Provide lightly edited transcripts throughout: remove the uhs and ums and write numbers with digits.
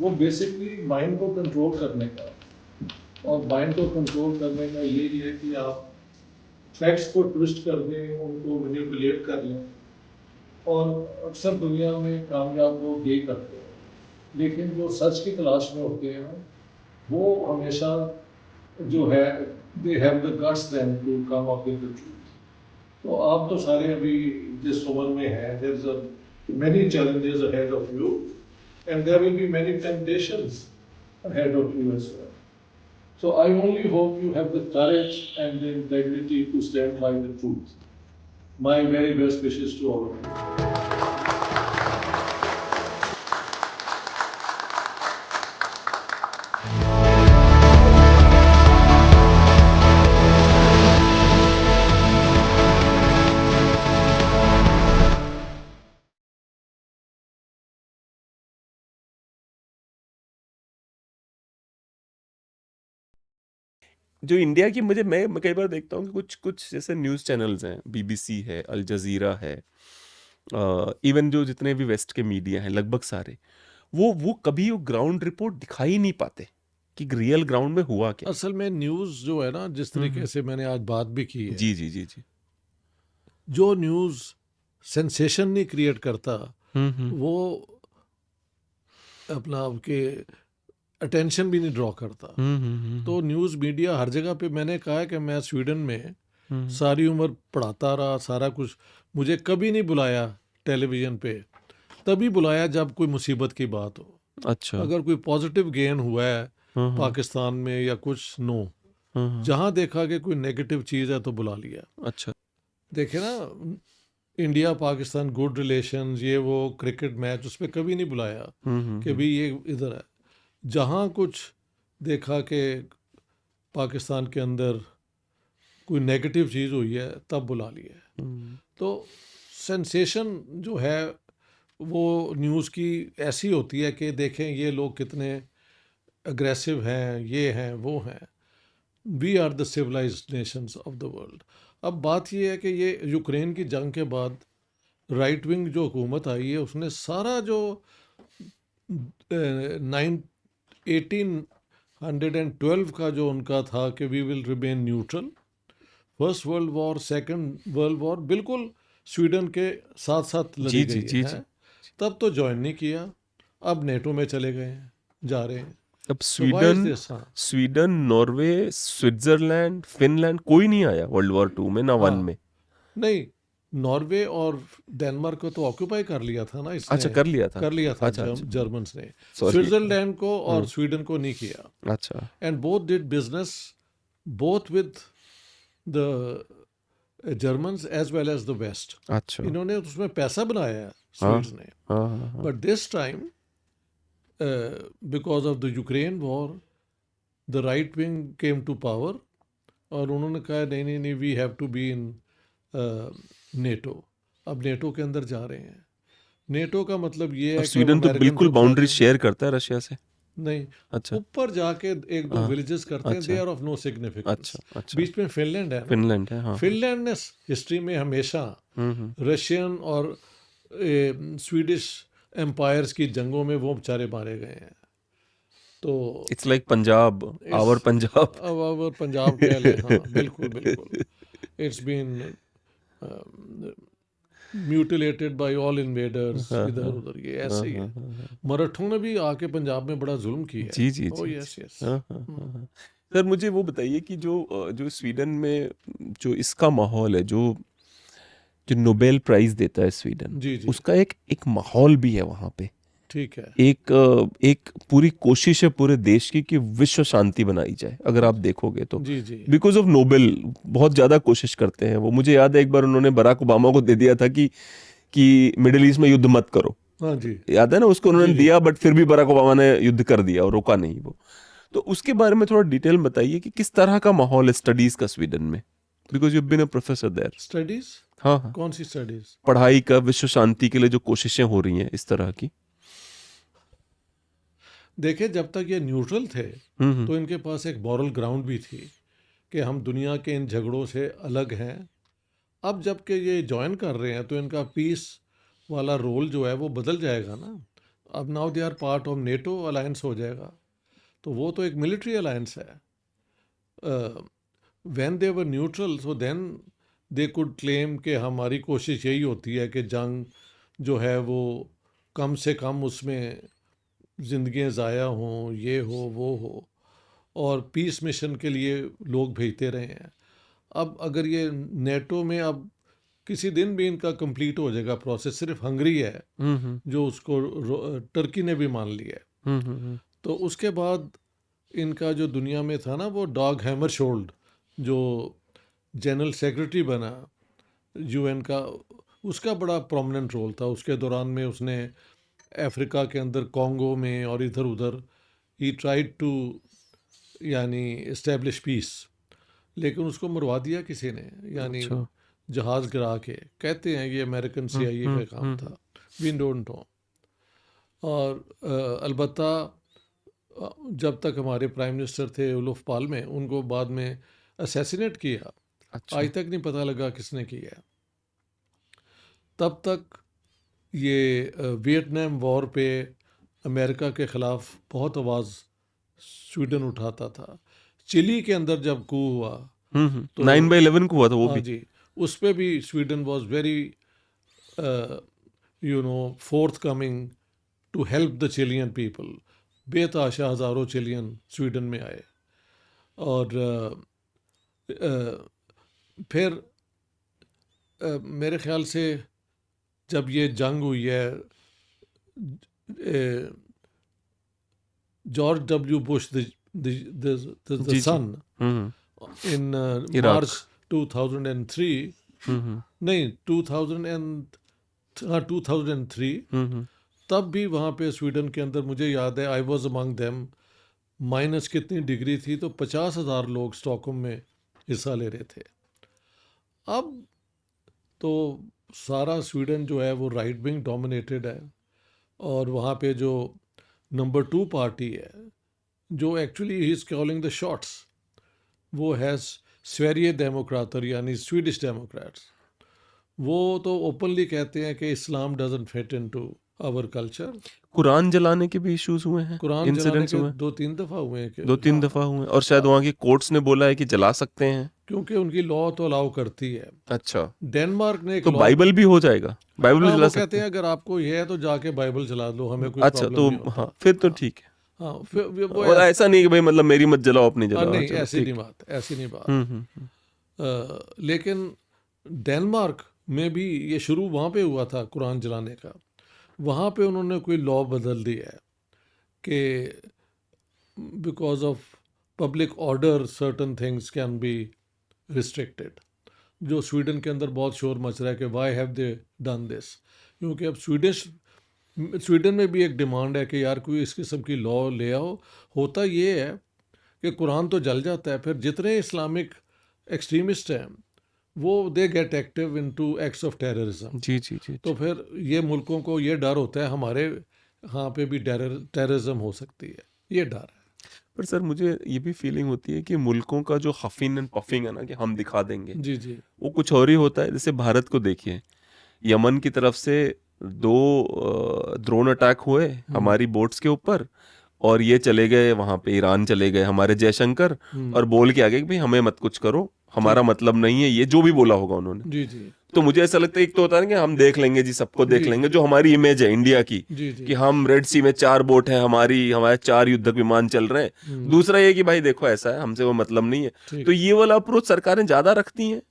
वो basically mind को control करने का, और माइंड को कंट्रोल करने का ये है कि आप फैक्ट्स को ट्विस्ट कर दें, उनको मैनिपुलेट कर लें, और अक्सर दुनिया में कामयाब लोग यही करते हैं। लेकिन जो सच की तलाश में होते हैं वो हमेशा जो है, they have the guts then to come up with the truth. तो आप तो सारे अभी जिस उम्र में हैं, there is a many challenges ahead of you, and there will be many temptations ahead of you as well. So I only hope you have the courage and the integrity to stand by the truth. My very best wishes to all of you. जो India की मैं कई बार देखता हूँ कि कुछ कुछ जैसे न्यूज़ चैनल्स हैं, बीबीसी है, अल जज़ीरा है, इवन जो जितने भी वेस्ट के मीडिया हैं लगभग सारे, वो कभी वो ग्राउंड रिपोर्ट दिखा ही नहीं पाते कि रियल ग्राउंड में हुआ क्या। असल में न्यूज़ जो है ना, जिस तरीके से मैंने आज बात भी की है, जी जी जी जी। जो न्यूज़ सेंसेशन नहीं क्रिएट करता, वो अपना आपके अटेंशन भी नहीं ड्रॉ करता। तो न्यूज़ मीडिया हर जगह पे, मैंने कहा है कि मैं स्वीडन में सारी उम्र पढ़ाता रहा, सारा कुछ, मुझे कभी नहीं बुलाया टेलीविज़न पे, तभी बुलाया जब कोई मुसीबत की बात हो। अच्छा। अगर कोई पॉजिटिव गेन हुआ है पाकिस्तान में या कुछ, नो, जहाँ देखा कि कोई नेगेटिव चीज़ है तो बुला लिया। अच्छा। देखे ना, इंडिया पाकिस्तान गुड रिलेशंस, ये वो क्रिकेट मैच, उस पर कभी नहीं बुलाया कि भी ये इधर है। जहाँ कुछ देखा कि पाकिस्तान के अंदर कोई नेगेटिव चीज़ हुई है तब बुला लिया। तो सेंसेशन जो है वो न्यूज़ की ऐसी होती है कि देखें ये लोग कितने अग्रेसिव हैं, ये हैं, वो हैं। We are the civilised nations of the world. अब बात ये है कि ये यूक्रेन की जंग के बाद राइट विंग जो हुकूमत आई है, उसने सारा जो 1812 का जो उनका था कि we will remain neutral, first world war, second world war, बिल्कुल स्वीडन के साथ साथ लड़ी जी गई जी है, तब तो ज्वाइन नहीं किया, अब नेटो में चले गए हैं, जा रहे हैं। अब So why is this? Sweden, Norway, Switzerland, Finland, कोई नहीं आया वर्ल्ड वॉर 2 में ना 1 में। नहीं, नॉर्वे और डेनमार्क को तो ऑक्यूपाई कर लिया था ना इसने। अच्छा, कर लिया था। अच्छा, जर्मन्स ने। स्विट्जरलैंड को और स्वीडन को नहीं किया। अच्छा। And both did business both with the Germans as well as the West. अच्छा। इन्होंने उसमें पैसा बनाया है स्वीड्स ने। But this time because of the Ukraine war, the right wing came to power, और उन्होंने कहा नहीं नहीं, we have to be in NATO. अब नेटो के अंदर जा रहे हैं। नेटो का मतलब ये है कि स्वीडन तो बिल्कुल बाउंड्री शेयर करता है रशिया से। नहीं, अच्छा। ऊपर जाके एक दो विलेजेस करते हैं, they are of no significance. अच्छा। बीच में फिनलैंड है। फिनलैंड है, हाँ। फिनलैंड ने हिस्ट्री में हमेशा रशियन और स्वीडिश एम्पायर्स की जंगों में वो बेचारे मारे गए हैं। तो it's like Punjab, our Punjab. Our Punjab कह लें, हाँ, बिल्कुल बिल्कुल। It's been mutilated by all invaders, इधर उधर, ये ऐसे ही है। मराठों ने भी आके पंजाब में बड़ा जुल्म किया है। जी जी ओह जी। Yes yes. सर मुझे वो बताइए कि जो स्वीडन में जो इसका माहौल है, जो नोबेल प्राइज देता है स्वीडन, जी जी, उसका एक माहौल भी है वहाँ पे। ठीक है। एक पूरी कोशिश है पूरे देश की कि विश्व शांति बनाई जाए, अगर आप देखोगे तो। जी जी, बिकॉज ऑफ नोबेल बहुत ज्यादा कोशिश करते हैं वो। मुझे याद है एक बार उन्होंने बराक ओबामा को दे दिया था कि मिडिल ईस्ट में युद्ध मत करो। हाँ जी, याद है ना, उसको उन्होंने दिया, बट फिर भी बराक ओबामा ने युद्ध कर दिया और रोका नहीं वो। तो उसके बारे में थोड़ा डिटेल बताइए कि किस तरह का माहौल है स्टडीज का स्वीडन में, because you been a professor there. Studies? हाँ। कौन सी स्टडीज? पढ़ाई का, विश्व शांति के लिए जो कोशिशें हो रही हैं इस तरह की। देखे, जब तक ये न्यूट्रल थे तो इनके पास एक मॉरल ग्राउंड भी थी कि हम दुनिया के इन झगड़ों से अलग हैं। अब जबकि ये ज्वाइन कर रहे हैं तो इनका पीस वाला रोल जो है वो बदल जाएगा ना। अब now they are part of NATO alliance हो जाएगा, तो वो तो एक मिलिट्री अलायंस है. When they were neutral, so then they could claim कि हमारी कोशिश यही होती है कि जंग जो है वो कम से कम उसमें ज़िंदगियाँ ज़ाया हों, ये हो वो हो, और पीस मिशन के लिए लोग भेजते रहे हैं. अब अगर ये नेटो में अब किसी दिन भी इनका कंप्लीट हो जाएगा प्रोसेस, सिर्फ हंगरी है जो उसको टर्की ने भी मान लिया है. तो उसके बाद इनका जो दुनिया में था ना, वो डॉग हैमरशोल्ड जो जनरल सेक्रेटरी बना यूएन का, उसका बड़ा प्रोमिनेंट रोल था. उसके दौरान में उसने अफ्रीका के अंदर कॉन्गो में और इधर उधर ही ट्राइड टू यानी इस्टेब्लिश पीस, लेकिन उसको मरवा दिया किसी ने, यानी अच्छा. जहाज़ गिरा के. कहते हैं ये अमेरिकन CIA का काम था, वी डोंट नो. और अलबत्ता जब तक हमारे प्राइम मिनिस्टर थे उलफ पाल्मे, उनको बाद में असैसिनेट किया. अच्छा. आज तक नहीं पता लगा किसने किया. तब तक ये वियतनाम वॉर पे अमेरिका के ख़िलाफ़ बहुत आवाज़ स्वीडन उठाता था. चिली के अंदर जब कू हुआ, तो 9/11 को हुआ था वो हाँ भी. जी, उस पे भी Sweden was very forthcoming to help the Chilean people. बेतहाशा हज़ारों चिलियन स्वीडन में आए. और फिर मेरे ख्याल से जब ये जंग हुई है, George W. Bush the G. Son in Iraq. March 2003, नहीं 2003, तब भी वहाँ पे स्वीडन के अंदर मुझे याद है I was among them, minus कितनी डिग्री थी, तो 50,000 लोग स्टॉकहोम में हिस्सा ले रहे थे. अब तो सारा स्वीडन जो है वो राइट विंग डोमिनेटेड है, और वहाँ पे जो नंबर 2 पार्टी है जो actually he is calling the shots, वो है स्वेरिये डेमोक्राटर यानी स्वीडिश डेमोक्रेट्स. वो तो ओपनली कहते हैं कि Islam doesn't fit into our culture. कुरान जलाने के भी इश्यूज हुए हैं, कुरान जलाने इंसिडेंट्स के हुए हैं. 2-3 दफ़ा हुए हैं कि 2-3 दफा हुए हैं, और शायद वहाँ की कोर्ट्स ने बोला है कि जला सकते हैं. क्योंकि उनकी लॉ तो अलाउ करती है. अच्छा. डेनमार्क ने एक तो लॉ, बाइबल भी हो जाएगा, बाइबल भी हाँ, जला वो सकते कहते हैं हैं. अगर आपको ये है तो जाके बाइबल जला लो, हमें कोई अच्छा, प्रॉब्लम तो नहीं होता. हाँ, फिर तो ठीक है. हाँ, फिर वो और ऐसा नहीं कि भाई मतलब मेरी मत जलाओ, अपनी जलाओ. नहीं, चलो, ऐसी ठीक. नहीं बात, ऐसी नहीं बात. हम्म. लेकिन डेनमार्क में भी ये शुरू वहाँ पे हुआ था कुरान जलाने का. वहाँ पे उन्होंने कोई लॉ बदल दिया है कि because of public order certain things can be restricted. जो स्वीडन के अंदर बहुत शोर मच रहा है कि why have they done this, क्योंकि अब स्वीडन में भी एक डिमांड है कि यार कोई इस किस्म की लॉ ले आओ. होता ये है कि कुरान तो जल जाता है, फिर जितने इस्लामिक एक्सट्रीमिस्ट हैं वो they get active into acts of terrorism. जी जी जी. तो फिर ये मुल्कों को ये डर होता है हमारे यहाँ पे भी टेररिज्म हो सकती है, ये डर है. पर सर मुझे ये भी फीलिंग होती है कि मुल्कों का जो हफिंग एंड पफिंग है ना, कि हम दिखा देंगे, जी जी वो कुछ और ही होता है. जैसे भारत को देखिए, यमन की तरफ से 2 ड्रोन अटैक हुए हमारी बोट्स के ऊपर, और ये चले गए वहां पे, ईरान चले गए हमारे जयशंकर, और बोल के आगे कि भाई हमें मत कुछ करो, हमारा मतलब नहीं है, ये जो भी बोला होगा उन्होंने. जी जी तो मुझे ऐसा लगता है, एक तो होता है ना कि हम देख लेंगे जी, सबको देख जी. लेंगे, जो हमारी इमेज है इंडिया की, जी जी कि हम रेड सी में 4 बोट है हमारी, हमारे 4 युद्धक विमान चल रहे हैं. दूसरा ये कि भाई देखो ऐसा है, हमसे वो मतलब नहीं है. ठीक. तो ये वाला अप्रोच सरकारें ज्यादा रखती हैं,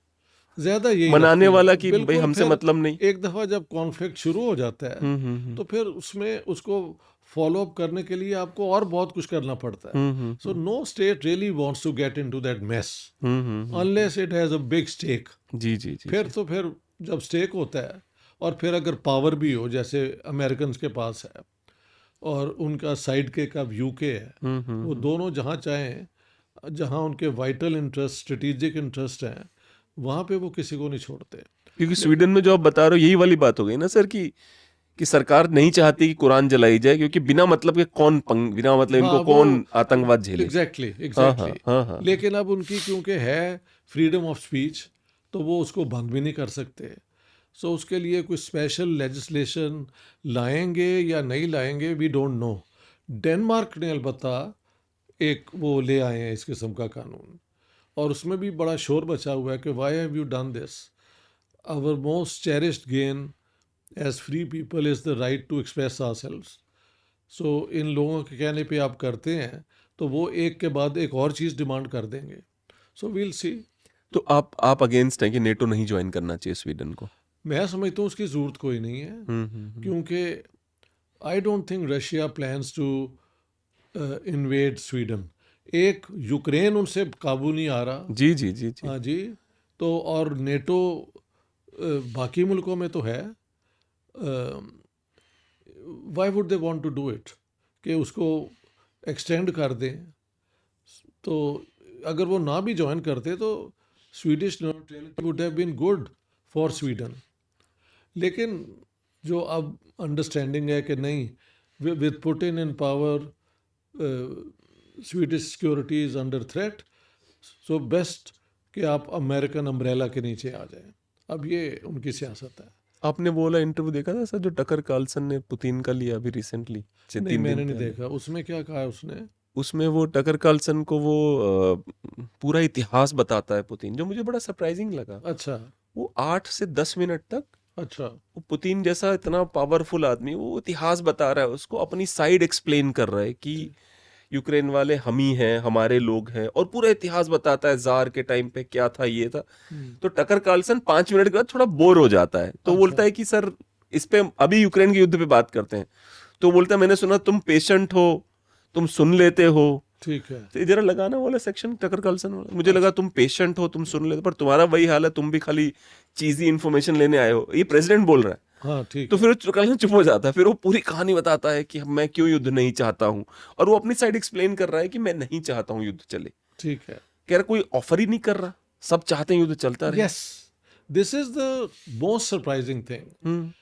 ज्यादा यही मनाने रखती है. वाला कि भाई बिल्कुल. हमसे फिर मतलब नहीं. एक दफ़ा जब कॉन्फ्लिक्ट शुरू हो जाता है तो फिर उसमें उसको फॉलो अप करने के लिए आपको और बहुत कुछ करना पड़ता है. So no state really wants to get into that mess unless it has a big stake. जी जी जी. फिर तो फिर जब स्टेक होता है और फिर अगर पावर भी हो, जैसे अमेरिकन के पास है और उनका साइड के का यूके है, वो दोनों जहाँ चाहें, जहाँ उनके वाइटल इंटरेस्ट, स्ट्रेटेजिक इंटरेस्ट हैं, वहाँ पे वो किसी को नहीं छोड़ते. क्योंकि स्वीडन में जो आप बता रहे हो, यही वाली बात हो गई ना सर, कि सरकार नहीं चाहती कि कुरान जलाई जाए, क्योंकि बिना मतलब के बिना मतलब इनको कौन आतंकवाद झेले. एग्जैक्टली. हाँ. लेकिन अब उनकी क्योंकि है फ्रीडम ऑफ स्पीच, तो वो उसको बंद भी नहीं कर सकते. सो उसके लिए कोई स्पेशल लेजिस्लेशन लाएंगे या नहीं लाएंगे, वी डोंट नो। डेनमार्क ने अलबत्ता एक वो ले आए हैं इस किस्म का कानून, और उसमें भी बड़ा शोर बचा हुआ है कि why have you done this, our most cherished gain as free people is the right to express ourselves. So इन लोगों के कहने पे आप करते हैं तो वो एक के बाद एक और चीज़ डिमांड कर देंगे। सो वील सी। तो आप अगेंस्ट हैं कि नेटो नहीं ज्वाइन करना चाहिए स्वीडन को? मैं समझता हूँ उसकी ज़रूरत कोई नहीं है, क्योंकि I don't think Russia plans to invade Sweden. एक यूक्रेन उनसे काबू नहीं आ रहा। जी जी जी जी। हाँ जी। तो और नेटो बाकी मुल्कों में तो है, why would they want to do it, कि उसको एक्सटेंड कर दें। तो अगर वो ना भी ज्वाइन करते तो Swedish neutrality would have been good for Sweden. लेकिन जो अब अंडरस्टैंडिंग है कि नहीं, with Putin in power Swedish security is under threat, so best कि आप अमेरिकन अम्ब्रेला के नीचे आ जाएं। अब ये उनकी सियासत है। आपने वो वाला इंटरव्यू देखा था सर जो टकर कार्लसन ने पुतिन का लिया अभी रिसेंटली? नहीं, मैंने नहीं देखा। उसमें क्या कहा है उसने? उसमें वो टकर कार्लसन को वो पूरा इतिहास बताता है पुतिन, जो मुझे बड़ा सरप्राइजिंग लगा। अच्छा वो 8 से 10 मिनट तक अच्छा। वो पुतिन जैसा इतना पावरफुल आदमी वो इतिहास बता रहा है, उसको अपनी साइड एक्सप्लेन कर रहा है कि यूक्रेन वाले हम ही हैं, हमारे लोग हैं, और पूरा इतिहास बताता है जार के टाइम पे क्या था, ये था। तो टकर कार्लसन 5 मिनट के बाद थोड़ा बोर हो जाता है, तो बोलता है कि सर इस पे अभी यूक्रेन के युद्ध पे बात करते हैं। तो बोलता है मैंने सुना तुम पेशेंट हो, तुम सुन लेते हो। ठीक है। तो इधर लगाना वाला सेक्शन टकर कार्लसन वाला, मुझे लगा तुम पेशेंट हो, तुम सुन लेते, पर तुम्हारा वही हाल है, तुम भी खाली चीजी इन्फॉर्मेशन लेने आए हो। ये प्रेसिडेंट बोल रहा है। हाँ ठीक तो है। फिर कार्लसन चुप हो जाता है, फिर वो पूरी कहानी बताता है कि मैं क्यों युद्ध नहीं चाहता हूँ, और वो अपनी साइड एक्सप्लेन कर रहा है कि मैं नहीं चाहता हूँ युद्ध चले। ठीक है। कह रहा कोई ऑफर ही नहीं कर रहा, सब चाहते हैं युद्ध चलता रहे। Yes, this is the most surprising thing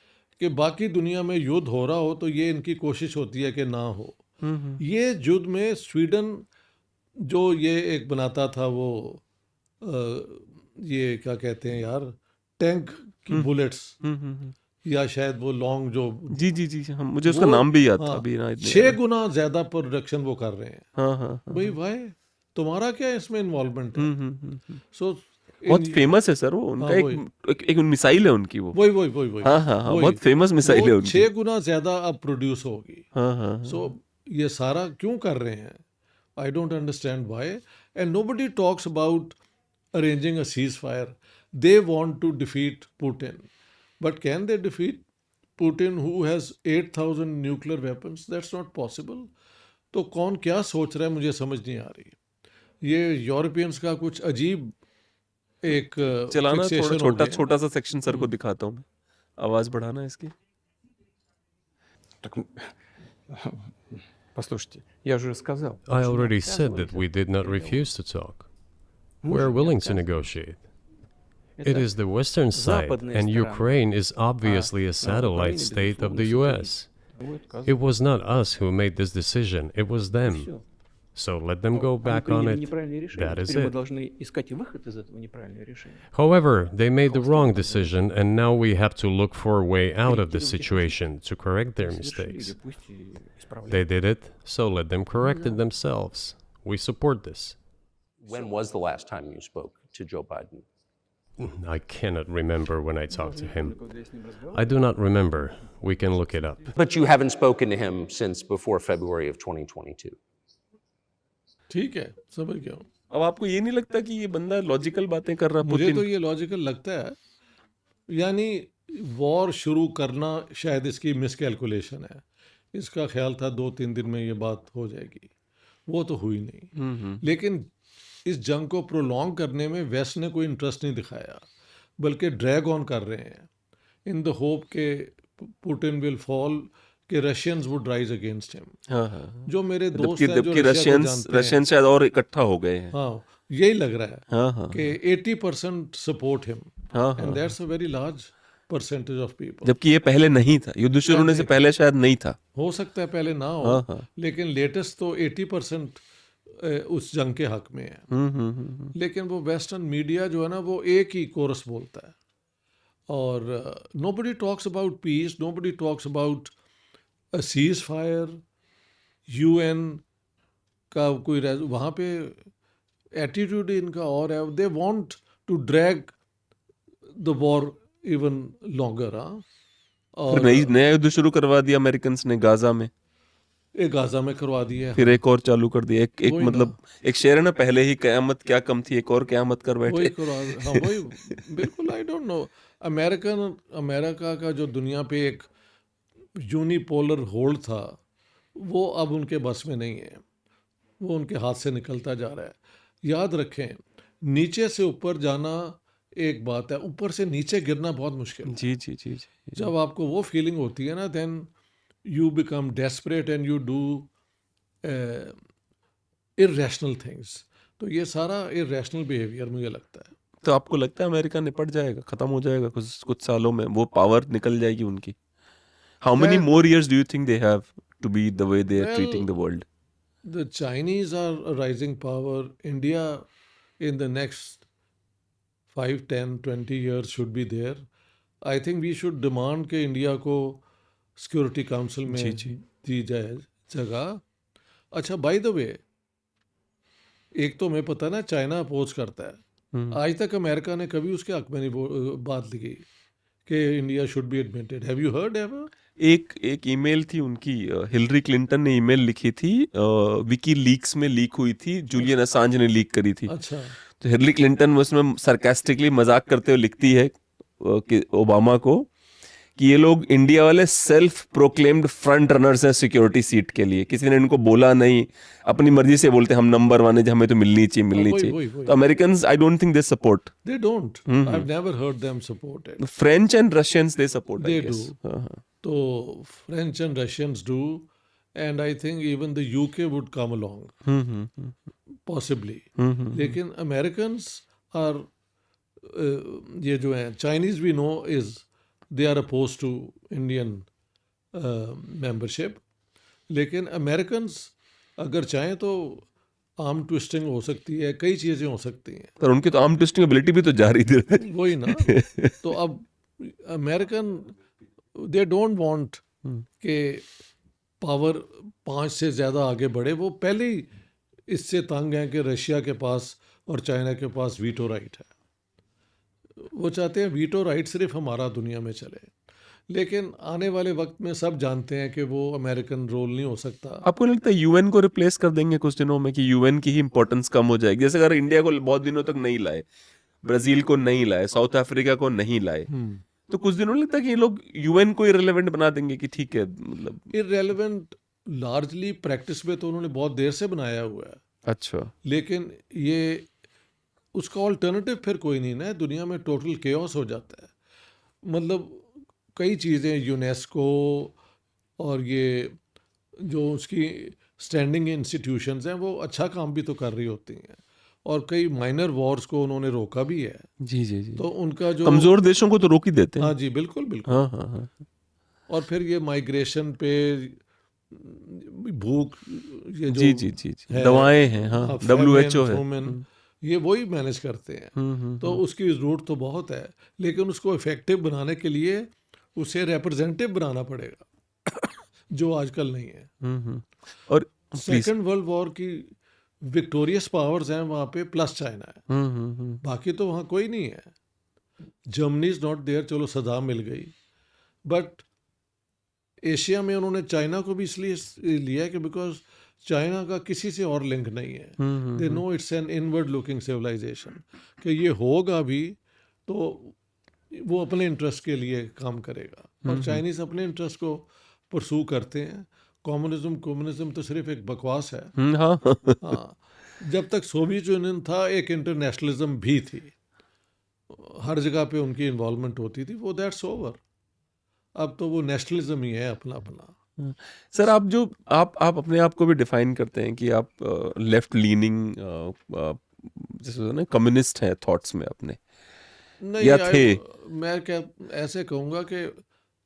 कि बाकी दुनिया में युद्ध हो रहा हो तो ये इनकी कोशिश होती है कि ना हो। ये युद्ध में स्वीडन जो ये एक बनाता था वो ये क्या कहते हैं यार, टैंक की बुलेट्स, या शायद वो लॉन्ग जो, जी जी जी, हम मुझे उसका नाम भी याद था हाँ, अभी ना। 6 गुना ज्यादा प्रोडक्शन वो कर रहे हैं। हाँ हाँ हाँ। भाई भाई तुम्हारा क्या इसमें इन्वॉल्वमेंट है? सो बहुत फेमस है सर वो, उनका एक मिसाइल है उनकी, वो वही हाँ हाँ हाँ, बहुत फेमस मिसाइल है उनकी। 6 गुना ज्यादा अब प्रोड्यूस होगी। हाँ हाँ। सो ये सारा क्यों कर रहे हैं? I don't understand why, and nobody talks about arranging a ceasefire. They want to defeat Putin, but can they defeat Putin who has 8000 nuclear weapons? That's not possible. तो कौन क्या सोच रहा है मुझे समझ नहीं आ रही। ये यूरोपियंस का कुछ अजीब एक चलाना, fixation थोड़ा हो गया। छोटा सा सेक्शन सर को दिखाता हूँ मैं, आवाज बढ़ाना इसकी। Так, послушайте, я уже сказал. I already said that we did not refuse to talk. We are willing to negotiate. It is the Western side, and Ukraine is obviously a satellite state of the US. It was not us who made this decision, it was them. So let them go back on it. That is it. However, they made the wrong decision, and now we have to look for a way out of the situation to correct their mistakes. They did it, so let them correct it themselves. We support this. When was the last time you spoke to Joe Biden? I cannot remember when I talked to him. I do not remember. We can look it up. But you haven't spoken to him since before February of 2022. ठीक है, समझ गया हूँ। अब आपको ये नहीं लगता कि ये बंदा लॉजिकल बातें कर रहा? मुझे पुतिन तो ये लॉजिकल लगता है, यानी वॉर शुरू करना शायद इसकी मिसकैलकुलेशन है। इसका ख्याल था 2-3 दिन में ये बात हो जाएगी, वो तो हुई नहीं। लेकिन इस जंग को प्रोलॉन्ग करने में वेस्ट ने कोई इंटरेस्ट नहीं दिखाया, बल्कि ड्रैग ऑन कर रहे हैं इन द होप के पुतिन विल फॉल, कि Russians would rise against him. हाँ हाँ। जो मेरे दोस्त हैं जो जबकि रशिया को जानते हैं, रशियन शायद और इकट्ठा हो गए हैं। हाँ यही लग रहा है हाँ हाँ कि 80% सपोर्ट हिम, हाँ and that's a very large percentage of people. जबकि ये पहले नहीं था, युद्ध शुरू होने से पहले शायद नहीं था। हो सकता है पहले ना हो, हाँ हाँ। लेकिन लेटेस्ट तो 80% उस जंग के हक में है। लेकिन वो वेस्टर्न मीडिया जो है ना, वो एक ही कोरस बोलता है। और nobody talks about peace, nobody talks about a ceasefire, UN का कोई वहाँ पे एटीट्यूड इनका और है, they want to drag the war even longer. फिर नया युद्ध शुरू करवा दिया अमेरिकन ने गाजा में, एक गाजा में करवा दिया है, फिर एक और चालू कर दिया। एक वही मतलब एक शेर है ना, पहले ही कयामत क्या कम थी, एक और कयामत कर वही बैठे। करवा। हाँ वही बिल्कुल। आई डोंट नो, अमेरिका का जो दुनिया पे एक यूनिपोलर होल्ड था वो अब उनके बस में नहीं है, वो उनके हाथ से निकलता जा रहा है। याद रखें, नीचे से ऊपर जाना एक बात है, ऊपर से नीचे गिरना बहुत मुश्किल है। जी जी जी जी। जब आपको वो फीलिंग होती है ना, then you become desperate and you do irrational things. तो ये सारा इर्रेशनल बिहेवियर मुझे लगता है। तो आपको लगता है अमेरिका निपट जाएगा, खत्म हो जाएगा कुछ सालों में, वो पावर निकल जाएगी उनकी? How many more years do you think they have to be the way they are treating the world? The Chinese are a rising power. India in the next 5, 10, 20 years should be there. I think we should demand कि India को security council में जी, जी। दी जाए जगह। अच्छा, by the way, एक तो मैं पता ना चाइना अपोज करता है, आज तक अमेरिका ने कभी उसके हक में नहीं बात लिखी कि India should be admitted. Have you heard ever? एक ईमेल थी उनकी, हिलरी क्लिंटन ने ईमेल लिखी थी, विकी लीक्स में लीक हुई थी, जूलियन असांज ने लीक करी थी। अच्छा, तो हिलरी क्लिंटन उसमें सरकास्टिकली मजाक करते हुए लिखती है कि ओबामा को कि ये लोग इंडिया वाले सेल्फ प्रोक्लेम्ड फ्रंट रनर्स हैं सिक्योरिटी सीट के लिए, किसी ने इनको बोला नहीं, अपनी मर्जी से बोलते हम नंबर 1 है, हमें तो मिलनी वही, चाहिए। तो Americans, I don't think they support. they don't. I've never heard them support it. French and Russians they support, They I guess. do. तो French and Russians do, and I think even the UK would come along, possibly. लेकिन Americans are ये जो हैं Chinese, we know is they are opposed to Indian membership. लेकिन Americans अगर चाहें तो arm twisting हो सकती है, कई चीज़ें हो सकती हैं। पर उनकी तो आर्म ट्विस्टिंग एबिलिटी भी तो जारी थी। वही ना। तो अब अमेरिकन दे डोंट वांट कि पावर 5 से ज़्यादा आगे बढ़े। वो पहले ही इससे तंग हैं कि रशिया के पास और चाइना के पास वीटो राइट है। वो चाहते हैं वीटो राइट सिर्फ हमारा दुनिया में चले, लेकिन आने वाले वक्त में सब जानते हैं कि वो अमेरिकन रोल नहीं हो सकता। आपको नहीं लगता यूएन को रिप्लेस कर देंगे कुछ दिनों में, कि यूएन की ही इंपॉर्टेंस कम हो जाएगी? जैसे अगर इंडिया को बहुत दिनों तक नहीं लाए, ब्राजील को नहीं लाए, साउथ अफ्रीका को नहीं लाए, तो कुछ दिनों में लगता है कि ये लोग यूएन को इररिलेवेंट बना देंगे कि ठीक है, मतलब इररिलेवेंट लार्जली प्रैक्टिस में तो उन्होंने बहुत देर से बनाया हुआ है। अच्छा, लेकिन ये उसका ऑल्टरनेटिव फिर कोई नहीं ना, दुनिया में टोटल केओस हो जाता है। मतलब कई चीज़ें यूनेस्को और ये जो उसकी स्टैंडिंग इंस्टीट्यूशंस हैं वो अच्छा काम भी तो कर रही होती हैं, और कई माइनर वॉर्स को उन्होंने रोका भी है। जी जी जी। तो उनका जो कमजोर देशों को तो रोक ही देते हैं। हाँ जी, बिल्कुल बिल्कुल। हाँ हाँ हाँ। और फिर ये माइग्रेशन पे भूख, ये जो जी जी जी जी, है, दवाएं हैं, हाँ, WHO है। famine, ये वही मैनेज करते हैं। तो उसकी जरूरत तो बहुत है, लेकिन उसको इफेक्टिव बनाने के लिए उसे रिप्रेजेंटेटिव बनाना पड़ेगा जो आजकल नहीं है। और सेकेंड वर्ल्ड वॉर की विक्टोरियस पावर्स हैं वहाँ पे, प्लस चाइना है, बाकी तो वहाँ कोई नहीं है। जर्मनी इज नॉट देयर, चलो सदाम मिल गई, बट एशिया में उन्होंने चाइना को भी इसलिए लिया कि बिकॉज चाइना का किसी से और लिंक नहीं है। They know it's an inward looking civilisation, कि ये होगा भी तो वो अपने इंटरेस्ट के लिए काम करेगा, और चाइनीज अपने इंटरेस्ट को परसू करते हैं। कम्युनिज्म तो सिर्फ एक बकवास है। हाँ हाँ, जब तक सोवियत यूनियन था एक इंटरनेशनलिज्म भी थी, हर जगह पे उनकी इन्वॉल्वमेंट होती थी, वो दैट्स ओवर। अब तो वो नेशनलिज्म ही है अपना अपना। सर, आप अपने आप को भी डिफाइन करते हैं कि आप लेफ्ट लीनिंग जैसे ना कम्युनिस्ट हैं थॉट्स में अपने, नहीं या थे? मैं क्या ऐसे कहूँगा कि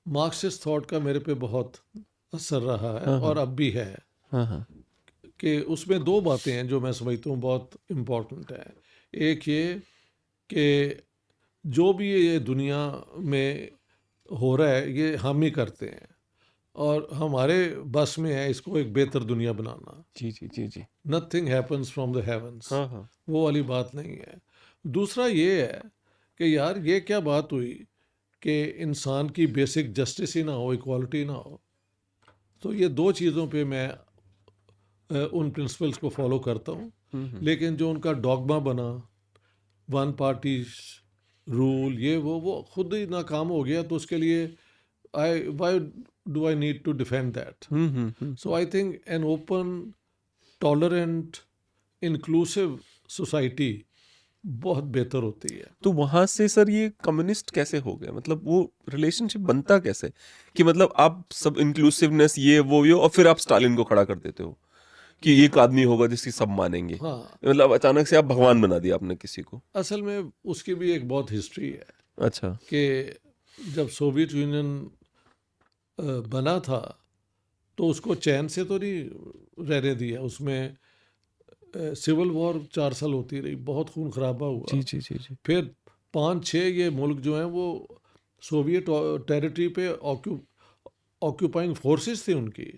मार्क्सिस्ट थॉट का मेरे पे बहुत असर रहा है, और अब भी है। कि उसमें दो बातें हैं जो मैं समझता हूँ बहुत इम्पोर्टेंट है। एक ये कि जो भी ये दुनिया में हो रहा है ये हम ही करते हैं और हमारे बस में है इसको एक बेहतर दुनिया बनाना। जी जी जी जी। Nothing happens from the heavens, हाँ हाँ। वो वाली बात नहीं है। दूसरा ये है कि यार ये क्या बात हुई कि इंसान की बेसिक जस्टिस ही ना हो, इक्वालिटी ना हो। तो ये दो चीज़ों पे मैं उन प्रिंसिपल्स को फॉलो करता हूँ। लेकिन जो उनका डॉगमा बना, वन पार्टी रूल, ये वो खुद ही नाकाम हो गया, तो उसके लिए why do I need to defend that? So I think an open, tolerant, inclusive society बहुत बेहतर होती है। तो वहां से सर ये कम्युनिस्ट कैसे हो गए? मतलब वो रिलेशनशिप बनता कैसे कि मतलब आप सब इंक्लूसिवनेस ये वो और फिर आप स्टालिन को खड़ा कर देते हो कि एक आदमी होगा जिसकी सब मानेंगे। हाँ, मतलब अचानक से आप भगवान बना दिया आपने किसी को। असल में उसकी भी एक बहुत हिस्ट्री है अच्छा। कि जब सोवियत यूनियन बना था तो उसको चैन से तो नहीं रहने दिया। उसमें सिविल वॉर 4 साल होती रही, बहुत खून खराबा हुआ। जी जी जी जी। फिर 5-6 ये मुल्क जो हैं वो सोवियत टेरिटरी पे ऑक्यूपाइंग फोर्सेस थी उनकी,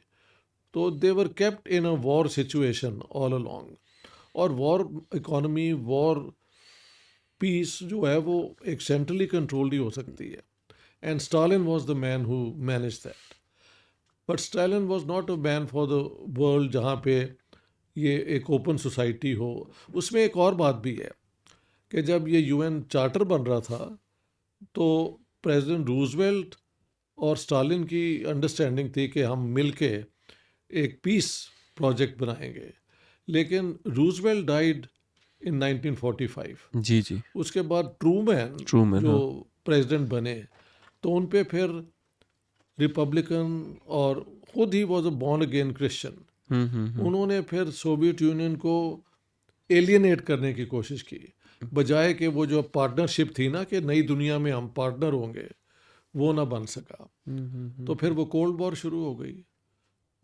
तो they were kept in a war situation all along. और वॉर इकोनॉमी, वॉर पीस जो है वो एक सेंट्रली कंट्रोल्ड ही हो सकती है। And Stalin was the man who manage that. But Stalin was not a man for the world जहाँ पे ये एक ओपन सोसाइटी हो। उसमें एक और बात भी है कि जब ये यूएन चार्टर बन रहा था तो प्रेसिडेंट रूजवेल्ट और स्टालिन की अंडरस्टैंडिंग थी कि हम मिलके एक पीस प्रोजेक्ट बनाएंगे। लेकिन रूजवेल्ट डाइड इन 1945। जी जी। उसके बाद ट्रूमैन जो प्रेसिडेंट बने तो उन पे फिर रिपब्लिकन और खुद he was a born again Christian, उन्होंने फिर सोवियत यूनियन को एलियनेट करने की कोशिश की, बजाय कि वो जो पार्टनरशिप थी ना कि नई दुनिया में हम पार्टनर होंगे, वो ना बन सका। तो फिर वो कोल्ड वॉर शुरू हो गई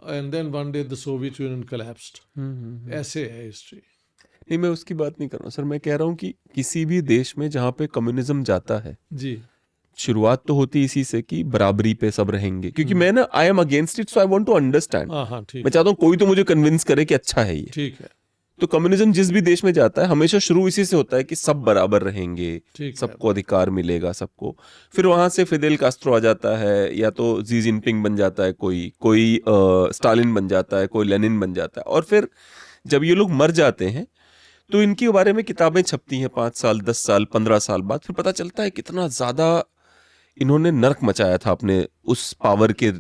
and then one day the Soviet Union collapsed. ऐसे है हिस्ट्री। नहीं, मैं उसकी बात नहीं कर रहा हूँ सर। मैं कह रहा हूँ कि किसी भी देश में जहाँ पे कम्युनिज्म जाता है, जी, शुरुआत तो होती इसी से कि बराबरी पे सब रहेंगे। क्योंकि मैं ना I am against it, so I want to understand. हाँ ठीक, मैं चाहता हूँ कोई तो मुझे कन्विंस करे कि अच्छा है ये। ठीक है, तो कम्युनिज्म जिस भी देश में जाता है हमेशा शुरू इसी से होता है कि सब बराबर रहेंगे, ठीक है। सबको अधिकार मिलेगा सबको। फिर वहां से फिदेल कास्ट्रो आ जाता है, या तो जी जिनपिंग बन जाता है, कोई स्टालिन बन जाता है, कोई लेनिन बन जाता है। और फिर जब ये लोग मर जाते हैं तो इनके बारे में किताबें छपती हैं 5 साल 10 साल 15 साल बाद। फिर पता चलता है कितना ज्यादा इन्होंने नर्क मचाया था अपने उस पावर के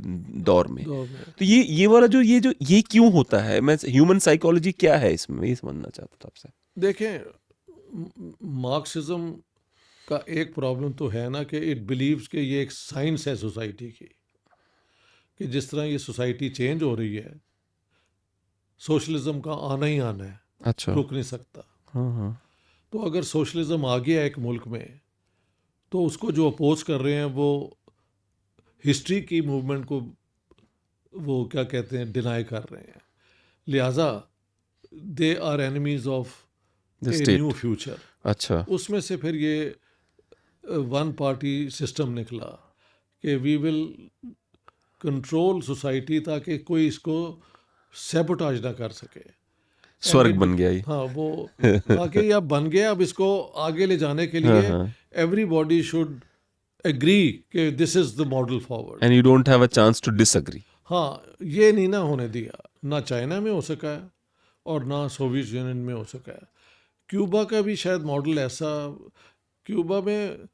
दौर में। तो ये वाला जो ये क्यों होता है? मैं ह्यूमन साइकोलॉजी क्या है इसमें, मैं ये समझना चाहता था आपसे। देखें, मार्क्सिज्म का एक प्रॉब्लम तो है ना कि इट बिलीव्स कि ये एक साइंस है सोसाइटी की, कि जिस तरह ये सोसाइटी चेंज हो रही है सोशलिज्म का आना ही आना है। अच्छा। रुक नहीं सकता। हाँ। तो अगर सोशलिज्म आ गया एक मुल्क में तो उसको जो अपोज कर रहे हैं वो हिस्ट्री की मूवमेंट को वो क्या कहते हैं डिनाई कर रहे हैं। लिहाजा they are enemies of a new future. अच्छा। उसमें से फिर ये वन पार्टी सिस्टम निकला कि वी विल कंट्रोल सोसाइटी ताकि कोई इसको सैबोटाज ना कर सके। स्वर्ग बन गया ये। हाँ, वो आगे अब बन गया। अब इसको आगे ले जाने के लिए एवरीबॉडी शुड एग्री कि this is the model forward, and you don't have a chance to disagree. हाँ, ये नहीं ना होने दिया। ना चाइना में हो सका है और ना सोवियत यूनियन में हो सका है। क्यूबा का भी शायद मॉडल ऐसा, क्यूबा में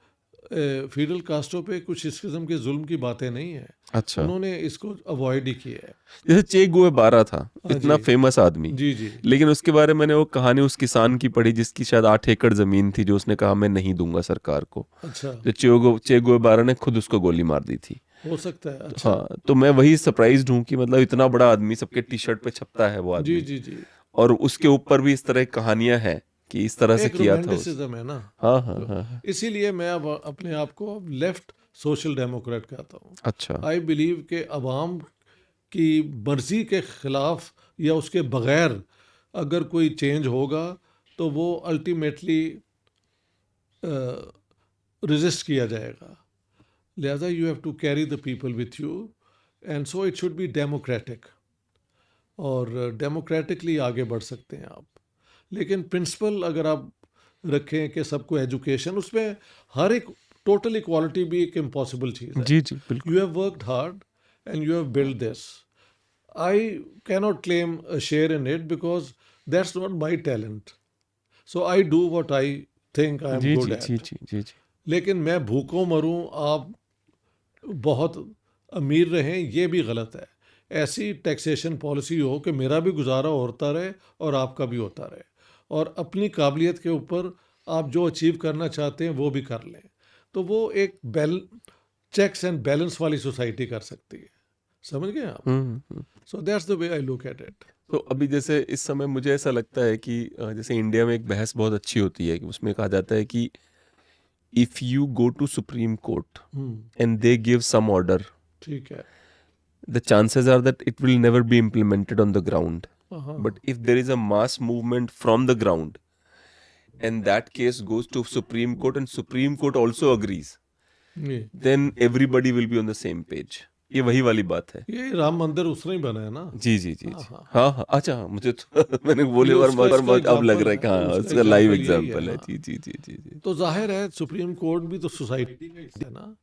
फिडेल कास्ट्रो पे कुछ इस किस्म के जुल्म की बातें नहीं है। अच्छा। उन्होंने इसको अवॉइड ही किया है। जैसे चे गुएवारा था, इतना फेमस आदमी। जी जी। लेकिन उसके बारे में मैंने वो कहानी उस किसान की पढ़ी जिसकी शायद 8 एकड़ जमीन थी, जो उसने कहा मैं नहीं दूंगा सरकार को। अच्छा। जो चे गुएवारा ने खुद उसको गोली मार दी थी। हो सकता है। अच्छा। हाँ, तो मैं वही सरप्राइज्ड हूँ कि मतलब इतना बड़ा आदमी, सबके टी शर्ट पे छपता है वो आदमी। जी जी जी। और उसके ऊपर भी इस तरह की कहानियां हैं कि इस तरह से किया था। रोमांटिसिज्म है ना। हाँ। इसीलिए मैं अब अपने आप को लेफ्ट सोशल डेमोक्रेट कहता हूँ। अच्छा। आई बिलीव के अवाम की मर्जी के खिलाफ या उसके बगैर अगर कोई चेंज होगा तो वो अल्टीमेटली resist किया जाएगा, लिहाजा you have to carry the people with you and so it should be democratic, और डेमोक्रेटिकली आगे बढ़ सकते हैं आप। लेकिन प्रिंसिपल अगर आप रखें कि सबको एजुकेशन, उसमें हर एक टोटल इक्वालिटी भी एक इम्पॉसिबल चीज़ है। जी जी बिल्कुल। You have worked hard and you have built this. I cannot claim a share in it because that's not my talent. So I do what I think I am ji good ji at. जी जी जी जी लेकिन मैं भूखों मरूं, आप बहुत अमीर रहें, ये भी गलत है। ऐसी टैक्सेशन पॉलिसी हो कि मेरा भी गुजारा होता रहे और आपका भी होता रहे, और अपनी काबिलियत के ऊपर आप जो अचीव करना चाहते हैं वो भी कर लें, तो वो एक चेक्स एंड बैलेंस वाली सोसाइटी कर सकती है। समझ गए आप? So that's the way I look at it. तो अभी जैसे इस समय मुझे ऐसा लगता है कि जैसे इंडिया में एक बहस बहुत अच्छी होती है कि उसमें कहा जाता है कि if you go to Supreme Court and they give some order, ठीक है। the chances are that it will never be implemented on the ground. हाँ, But if there is a mass movement from the ground and that case goes to Supreme Court and Supreme Court also agrees, ये then everybody will be on the same page. ये वही वाली बात है। ये राम मंदिर उसने ही बना है ना। जी जी जी हाँ, जी हाँ। हाँ हाँ अच्छा हाँ, मुझे तो मैंने बोले ये और उसका बहुत अब लग रहा है कि example हाँ है, उसका उसका लाइव example यही है, एग्जाम्पल है। हाँ। जी जी जी जी जी तो जाहिर है सुप्रीम कोर्ट भी तो सोसाइटी का हिस्सा है ना।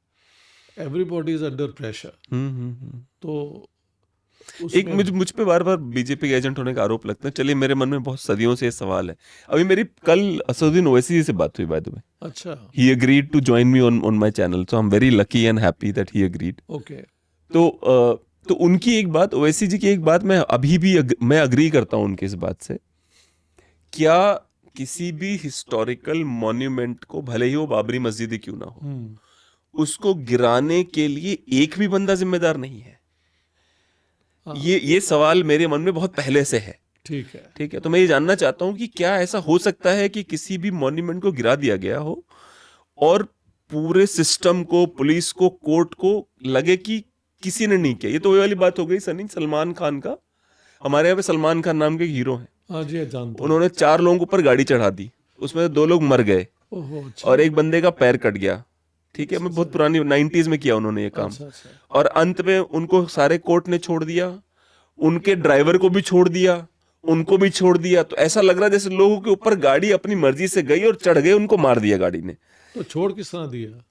Everybody is under pressure. तो एक मुझ पे बार बार बीजेपी के एजेंट होने का आरोप लगता है। चलिए मेरे मन में बहुत सदियों से ये सवाल है। अभी मेरी कल असदुद्दीन ओवैसी से बात हुई बाय द वे। अच्छा, He agreed to join me on my channel, so I'm very lucky and happy that he agreed. Okay. तो उनकी एक बात, ओवैसी जी की एक बात मैं अभी भी मैं अग्री करता हूँ उनकी इस बात से। क्या किसी भी हिस्टोरिकल मॉन्यूमेंट को, भले ही वो बाबरी मस्जिद ही क्यों ना हो, उसको गिराने के लिए एक भी बंदा जिम्मेदार नहीं है? ये सवाल मेरे मन में बहुत पहले से है। ठीक है। ठीक है, तो मैं ये जानना चाहता हूँ कि क्या ऐसा हो सकता है कि किसी भी मॉन्यूमेंट को गिरा दिया गया हो और पूरे सिस्टम को, पुलिस को, कोर्ट को लगे कि किसी ने नहीं किया? ये तो वही वाली बात हो गई सनी, सलमान खान का। हमारे यहाँ पे सलमान खान नाम के एक हीरो हैं, हाँ जी, जानता हूँ। उन्होंने 4 लोगों के ऊपर गाड़ी चढ़ा दी, उसमें 2 लोग मर गए ओहो, अच्छा। और एक बंदे का पैर कट गया। ठीक है, मैं बहुत पुरानी 90s में किया उन्होंने ये काम। अच्छा, अच्छा। और अंत में उनको सारे कोर्ट ने छोड़ दिया, उनके ड्राइवर को भी छोड़ दिया, उनको भी छोड़ दिया। तो ऐसा लग रहा है जैसे लोगों के ऊपर गाड़ी अपनी मर्जी से गई और चढ़ गए, उनको मार दिया गाड़ी ने। तो छोड़ किस तरह दिया?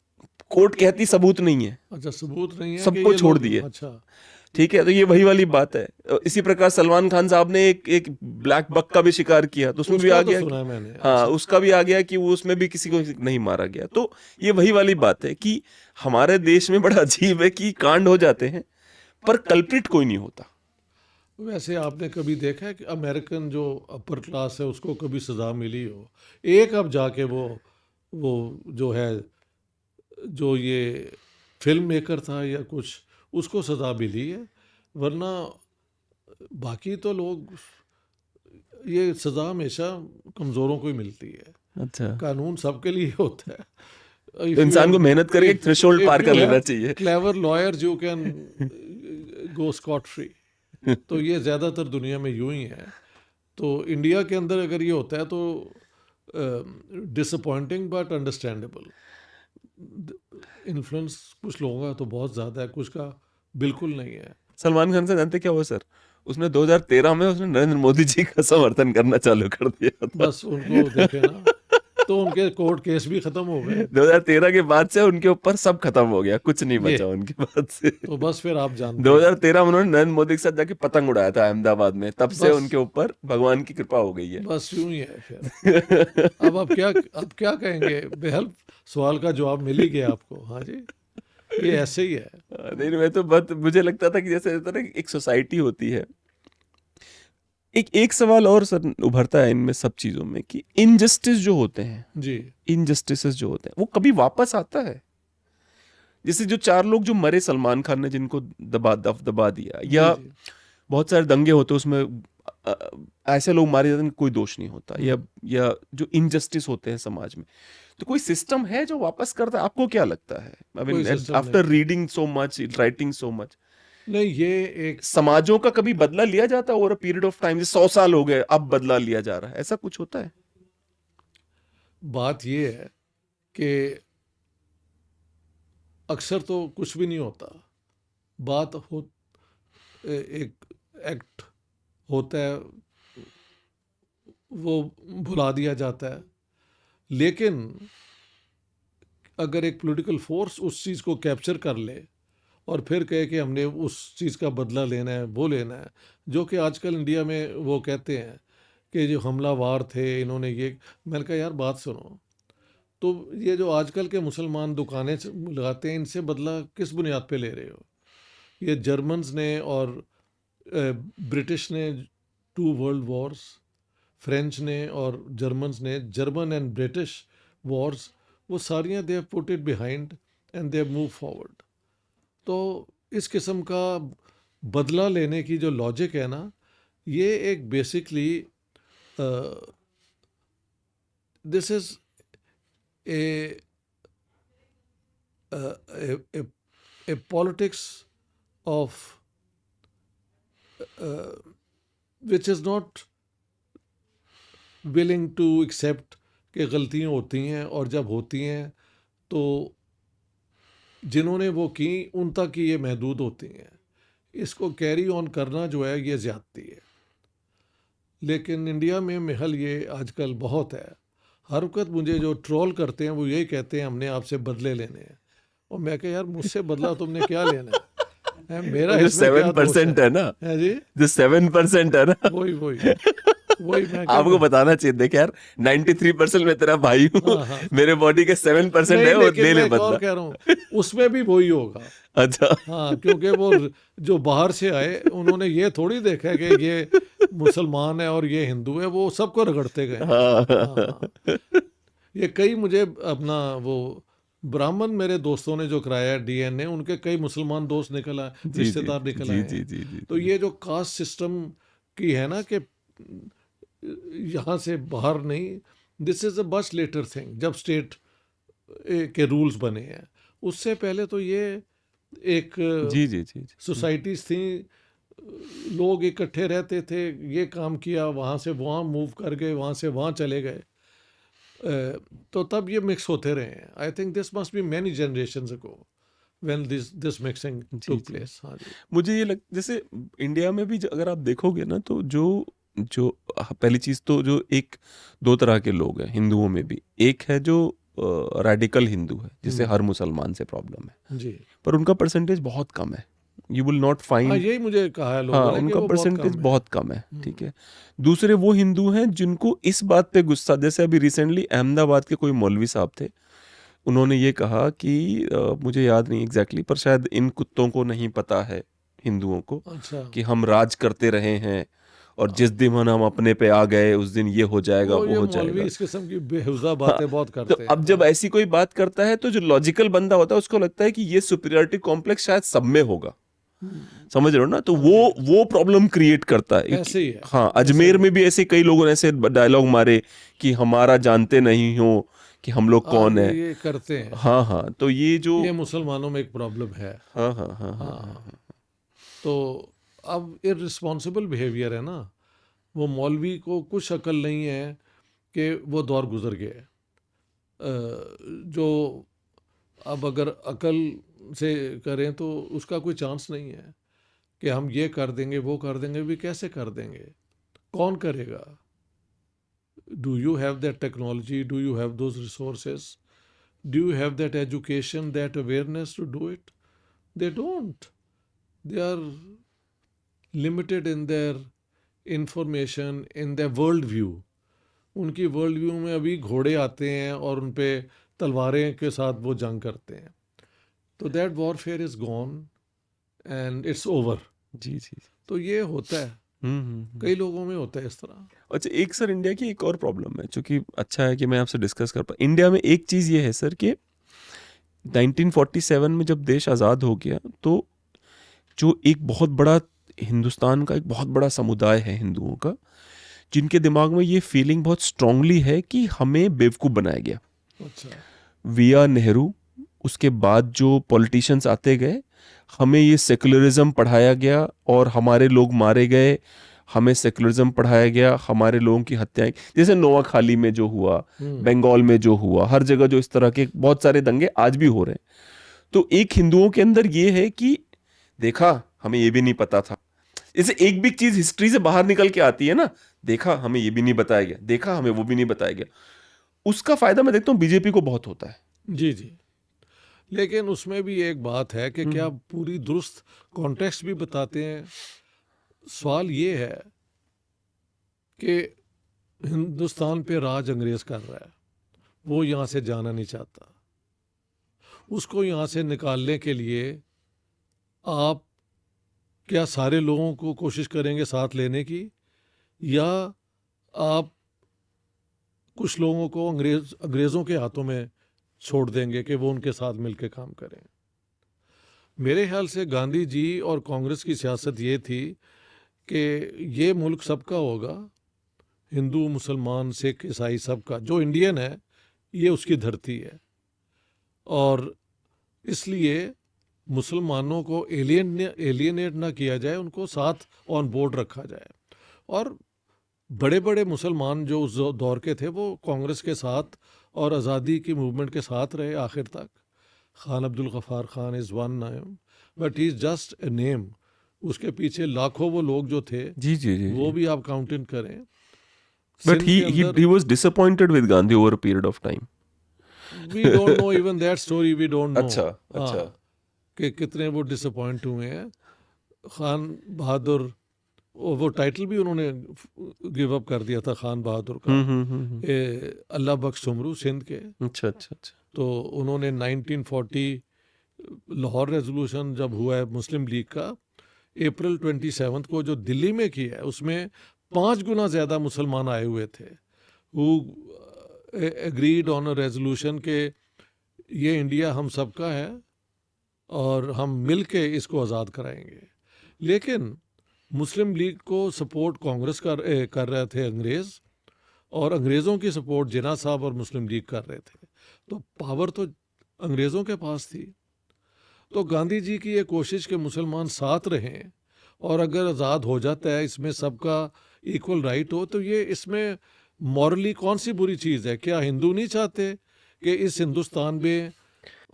कोर्ट कहती सबूत नहीं है, अच्छा, सबूत नहीं है, सबको कि ये छोड़ लोग- दिए। अच्छा, ठीक है, तो ये वही वाली बात है। इसी प्रकार सलमान खान साहब ने एक ब्लैक बक का भी शिकार किया, तो उसमें भी उसका आ तो गया सुना है मैंने। हाँ, उसका भी आ गया कि वो उसमें भी किसी को नहीं मारा गया। तो ये वही वाली बात है कि हमारे देश में बड़ा अजीब है कि कांड हो जाते हैं पर कल्प्रिट कोई नहीं होता। वैसे आपने कभी देखा है कि अमेरिकन जो अपर क्लास है उसको कभी सज़ा मिली हो? एक अब जाके वो जो है, जो ये फिल्म मेकर था या कुछ, उसको सज़ा मिली है, वरना बाकी तो लोग, ये सज़ा हमेशा कमज़ोरों को ही मिलती है। अच्छा, कानून सबके लिए होता है। तो इंसान को मेहनत करके एक थ्रेशोल्ड पार कर लेना चाहिए। Clever lawyer you can go Scott free. तो ये ज़्यादातर दुनिया में यूं ही है। तो इंडिया के अंदर अगर ये होता है तो डिसअपॉइंटिंग बट अंडरस्टैंडेबल। इन्फ्लुएंस कुछ लोगों का तो बहुत ज़्यादा है, कुछ का बिल्कुल नहीं है। सलमान खान से जानते क्या हुआ सर? उसने 2013 में उसने नरेंद्र मोदी जी का समर्थन करना चालू कर दिया था। बस उनको देखे ना, तो उनके कोर्ट केस भी खत्म हो गए। 2013 के बाद से उनके ऊपर सब खत्म हो गया, कुछ नहीं ये। बचा उनके बाद से। तो बस फिर आप जानते हैं। 2013 में उन्होंने नरेंद्र मोदी के साथ जाके पतंग उड़ाया था अहमदाबाद में, तब से बस। उनके ऊपर भगवान की कृपा हो गई है। बस यूं ही है फिर। अब क्या कहेंगे? बेहल सवाल का जवाब मिल ही गया आपको। हाँ जी, ये ऐसे ही है। नहीं, मैं तो बहुत, मुझे लगता था कि जैसे होता है ना, एक सोसाइटी होती है। एक सवाल और सर उभरता है इनमें सब चीजों में कि इनजस्टिस जो होते हैं, जी, इनजस्टिसेस जो होते हैं, वो कभी वापस आता है? जैसे जो 4 लोग जो मरे सलमान खान ने, जिनको दबा दिया, या जी, बहुत सारे दंगे होते हैं उसमें ऐसे लोग मारे जाते हैं, कोई दोष नहीं होता, या जो इनजस्टिस होते हैं समाज में, तो कोई सिस्टम है जो वापस करता है? आपको क्या लगता है? आई कोई mean system after reading so much, writing so much, नहीं, ये एक समाजों का कभी बदला लिया जाता है over a period of time? 100 साल हो गए, अब बदला लिया जा रहा है, ऐसा कुछ होता है? बात ये है कि अक्सर तो कुछ भी नहीं होता, बात हो एक एक्ट होता है, वो भुला दिया जाता है। लेकिन अगर एक पॉलिटिकल फोर्स उस चीज़ को कैप्चर कर ले और फिर कहे कि हमने उस चीज़ का बदला लेना है, वो लेना है, जो कि आजकल इंडिया में वो कहते हैं कि जो हमलावर थे इन्होंने ये, मैंने कहा यार बात सुनो, तो ये जो आजकल के मुसलमान दुकानें लगाते हैं, इनसे बदला किस बुनियाद पे ले रहे हो? ये जर्मन्स ने और ब्रिटिश ने 2 वर्ल्ड वॉर्स, फ्रेंच ने और जर्मन्स ने, जर्मन एंड ब्रिटिश वॉर्स, वो सारियाँ they have put it behind and they have move forward. तो इस किस्म का बदला लेने की जो लॉजिक है ना, ये एक basically this is a politics of which is not willing to accept कि गलतियाँ होती हैं, और जब होती हैं तो जिन्होंने वो की उन तक ही ये महदूद होती हैं। इसको कैरी ऑन करना जो है ये ज़्यादती है। लेकिन इंडिया में महल ये आजकल बहुत है। हर वक्त मुझे जो ट्रोल करते हैं वो यही कहते हैं हमने आपसे बदले लेने हैं, और मैं कह यार मुझसे बदला तुमने क्या लेना है, मेरा जो इसमें क्या दोष 7% है ना, है जी, जो 7% है ना, वही मैं कह आपको बताना चाहिए। देख यार 93% में तेरा भाई हूँ, हाँ, हाँ। मेरे बॉडी के 7% नहीं, है, वो लेकिन ले मैं ले एक और बदला। कह रहा हूँ उसमें भी वही होगा। अच्छा, हाँ, क्योंकि वो जो बाहर से आए उन्होंने ये थोड़ी देखा है कि ये मुसलमान है और ये हिंदू है, वो सबको रगड़ते गए। हाँ। ये कई मुझे अपना वो ब्राह्मण मेरे दोस्तों ने जो कराया डीएनए, उनके कई मुसलमान दोस्त निकला, रिश्तेदार निकल आए हैं। जी। तो ये जो कास्ट सिस्टम की है ना कि यहाँ से बाहर नहीं, this is a much later thing जब स्टेट के रूल्स बने हैं। उससे पहले तो ये एक जी। सोसाइटीज़ थी, लोग इकट्ठे रहते थे, ये काम किया, वहाँ से वहाँ मूव कर गए, वहाँ से वहाँ चले गए, तो तब ये मिक्स होते रहे हैं। I think this must be many generations ago when this mixing took place. हाँ जी, मुझे ये जैसे इंडिया में भी अगर आप देखोगे ना, तो जो पहली चीज तो जो एक 2 तरह के लोग हैं हिंदुओं में भी। एक है जो रेडिकल हिंदू है, जिसे हर मुसलमान से प्रॉब्लम है जी। पर उनका परसेंटेज बहुत कम है। यू विल नॉट हाँ, फाइंड, यही मुझे कहा है लोगों हाँ, ने कि उनका वो बहुत परसेंटेज कम है। बहुत कम है। ठीक है। दूसरे वो हिंदू हैं जिनको इस बात पे गुस्सा, जैसे अभी रिसेंटली अहमदाबाद के कोई मौलवी साहब थे, उन्होंने ये कहा कि मुझे याद नहीं एग्जैक्टली, पर शायद इन कुत्तों को नहीं पता है हिंदुओं को अच्छा, कि हम राज करते रहे हैं, और जिस दिन हम अपने पे आ गए उस दिन ये हो जाएगा, वो ये हो मौलवी जाएगा। इस किस्म की बेहुदा बातें बहुत तो करते हैं। अब जब ऐसी कोई बात करता है तो जो लॉजिकल बंदा होता है उसको लगता है कि ये सुपीरियरिटी कॉम्प्लेक्स शायद सब में होगा। समझ रहे हो ना? तो वो प्रॉब्लम क्रिएट करता है। ऐसे ही है। हाँ, अजमेर में भी ऐसे कई लोगों ने ऐसे डायलॉग मारे कि हमारा जानते नहीं हो कि हम लोग कौन है। ये करते हैं। हाँ, तो ये जो ये मुसलमानों में एक प्रॉब्लम है। हाँ। तो अब इररिस्पॉन्सिबल बिहेवियर है ना, वो मौलवी को कुछ अकल नहीं है कि वो दौर गुजर गए। जो अब अगर अकल से करें तो उसका कोई चांस नहीं है कि हम ये कर देंगे वो कर देंगे। भी कैसे कर देंगे? कौन करेगा? Do you have that technology? Do you have those resources? Do you have that education, that awareness to do it? They don't. They are limited in their information, in their world view. उनकी world view में अभी घोड़े आते हैं और उन पे तलवारें के साथ वो जंग करते हैं। तो that warfare is gone and it's over. जी। तो ये होता है, कई लोगों में होता है इस तरह। अच्छा, एक सर इंडिया की एक और प्रॉब्लम है, जो कि अच्छा है कि मैं आपसे डिस्कस कर पाऊँ। इंडिया में एक चीज़ ये है सर कि 1947 में जब देश आज़ाद हो गया, तो जो एक बहुत बड़ा हिंदुस्तान का एक बहुत बड़ा समुदाय है हिंदुओं का, जिनके दिमाग में ये फीलिंग बहुत स्ट्रांगली है कि हमें बेवकूफ़ बनाया गया। अच्छा, विया नेहरू, उसके बाद जो पॉलिटिशियंस आते गए, हमें ये सेकुलरिज्म पढ़ाया गया और हमारे लोग मारे गए, हमें सेकुलरिज्म पढ़ाया गया, हमारे लोगों की हत्याएं, जैसे नोआखाली में जो हुआ, बंगाल में जो हुआ, हर जगह जो इस तरह के बहुत सारे दंगे आज भी हो रहे हैं। तो एक हिंदुओं के अंदर ये है कि देखा हमें ये भी नहीं पता था, इसे एक भी चीज हिस्ट्री से बाहर निकल के आती है ना, देखा हमें ये भी नहीं बताया गया, देखा हमें वो भी नहीं बताया गया, उसका फायदा मैं देखता हूँ बीजेपी को बहुत होता है। जी जी, लेकिन उसमें भी एक बात है कि क्या पूरी दुरुस्त कॉन्टेक्स्ट भी बताते हैं। सवाल ये है कि हिंदुस्तान पे राज अंग्रेज कर रहा है, वो यहाँ से जाना नहीं चाहता, उसको यहाँ से निकालने के लिए आप क्या सारे लोगों को कोशिश करेंगे साथ लेने की, या आप कुछ लोगों को अंग्रेज़ों के हाथों में छोड़ देंगे कि वो उनके साथ मिलकर काम करें? मेरे ख्याल से गांधी जी और कांग्रेस की सियासत ये थी कि ये मुल्क सबका होगा, हिंदू मुसलमान सिख ईसाई सबका, जो इंडियन है ये उसकी धरती है, और इसलिए मुसलमानों को एलियनेट ना किया जाए, उनको साथ ऑन बोर्ड रखा जाए। और बड़े बड़े मुसलमान जो उस दौर के थे वो कांग्रेस के साथ और आज़ादी की मूवमेंट के साथ रहे आखिर तक। Khan Abdul Ghaffar Khan is one name, but he is just a name, उसके पीछे लाखों वो लोग जो थे, जी जी जी, वो भी आप काउंटिंग करें। But he was disappointed with Gandhi over a period of time. We don't know even that story, we don't know अच्छा कि कितने वो डिसअपॉइंट हुए हैं। खान बहादुर, वो टाइटल भी उन्होंने गिव अप कर दिया था खान बहादुर का, अल्लाह बख्श सुमरू सिंध के। अच्छा अच्छा अच्छा, तो उन्होंने 1940 लाहौर रेजोल्यूशन जब हुआ है मुस्लिम लीग का, अप्रैल 27 को जो दिल्ली में किया है, उसमें 5 गुना ज़्यादा मुसलमान आए हुए थे, who agreed on a resolution के ये इंडिया हम सबका है और हम मिल के इसको आज़ाद कराएंगे। लेकिन मुस्लिम लीग को सपोर्ट कांग्रेस कर रहे थे अंग्रेज़, और अंग्रेज़ों की सपोर्ट जिन्ना साहब और मुस्लिम लीग कर रहे थे, तो पावर तो अंग्रेज़ों के पास थी। तो गांधी जी की ये कोशिश कि मुसलमान साथ रहें, और अगर आज़ाद हो जाता है इसमें सबका इक्वल राइट हो, तो ये इसमें मॉरली कौन सी बुरी चीज़ है? क्या हिंदू नहीं चाहते कि इस हिंदुस्तान में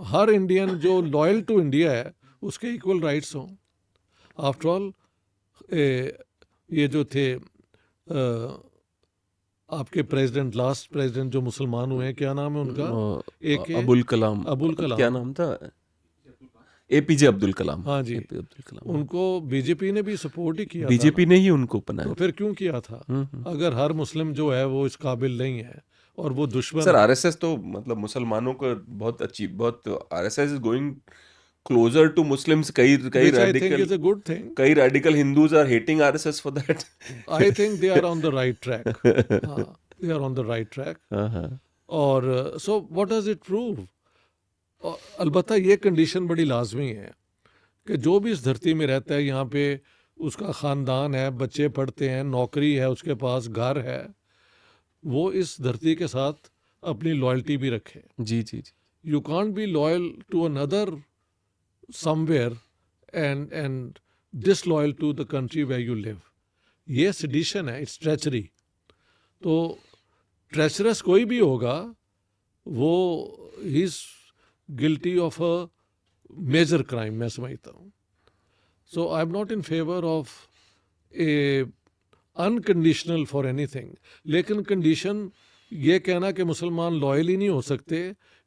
हर इंडियन जो लॉयल टू इंडिया है उसके इक्वल राइट्स हों? आफ्टर ऑल ये जो थे आपके प्रेसिडेंट, लास्ट प्रेसिडेंट जो मुसलमान हुए हैं, क्या नाम है उनका? एक अबुल कलाम, क्या नाम था? एपीजे अब्दुल कलाम। हाँ जी, अब्दुल कलाम। उनको बीजेपी ने भी सपोर्ट ही किया बीजेपी था, ने ही उनको बनाया। तो फिर क्यों किया था अगर हर मुस्लिम जो है वो इस काबिल नहीं है और वो दुश्मन सर है? आरएसएस तो मतलब मुसलमानों को बहुत अच्छी, बहुत RSS is going closer to Muslims. कई Which I think radical, is a good thing. कई radical Hindus are hating RSS for that. I think they are on the right track. हाँ, they are on the right track. और so what does it prove? अलबत्ता ये condition बड़ी लाजमी है कि जो भी इस धरती में रहता है, यहाँ पे उसका ख़ानदान है, बच्चे पढ़ते हैं, नौकरी है, उसके पास घर है, वो इस धरती के साथ अपनी लॉयल्टी भी रखे। जी जी जी, You can't be loyal to another somewhere and disloyal to the country where you live. ये sedition है, it's treachery. तो treacherous कोई भी होगा वो he is guilty of a major crime, मैं समझता हूँ। So I am not in favor of a unconditional for anything. लेकिन condition ये कहना कि मुसलमान लॉयल ही नहीं हो सकते,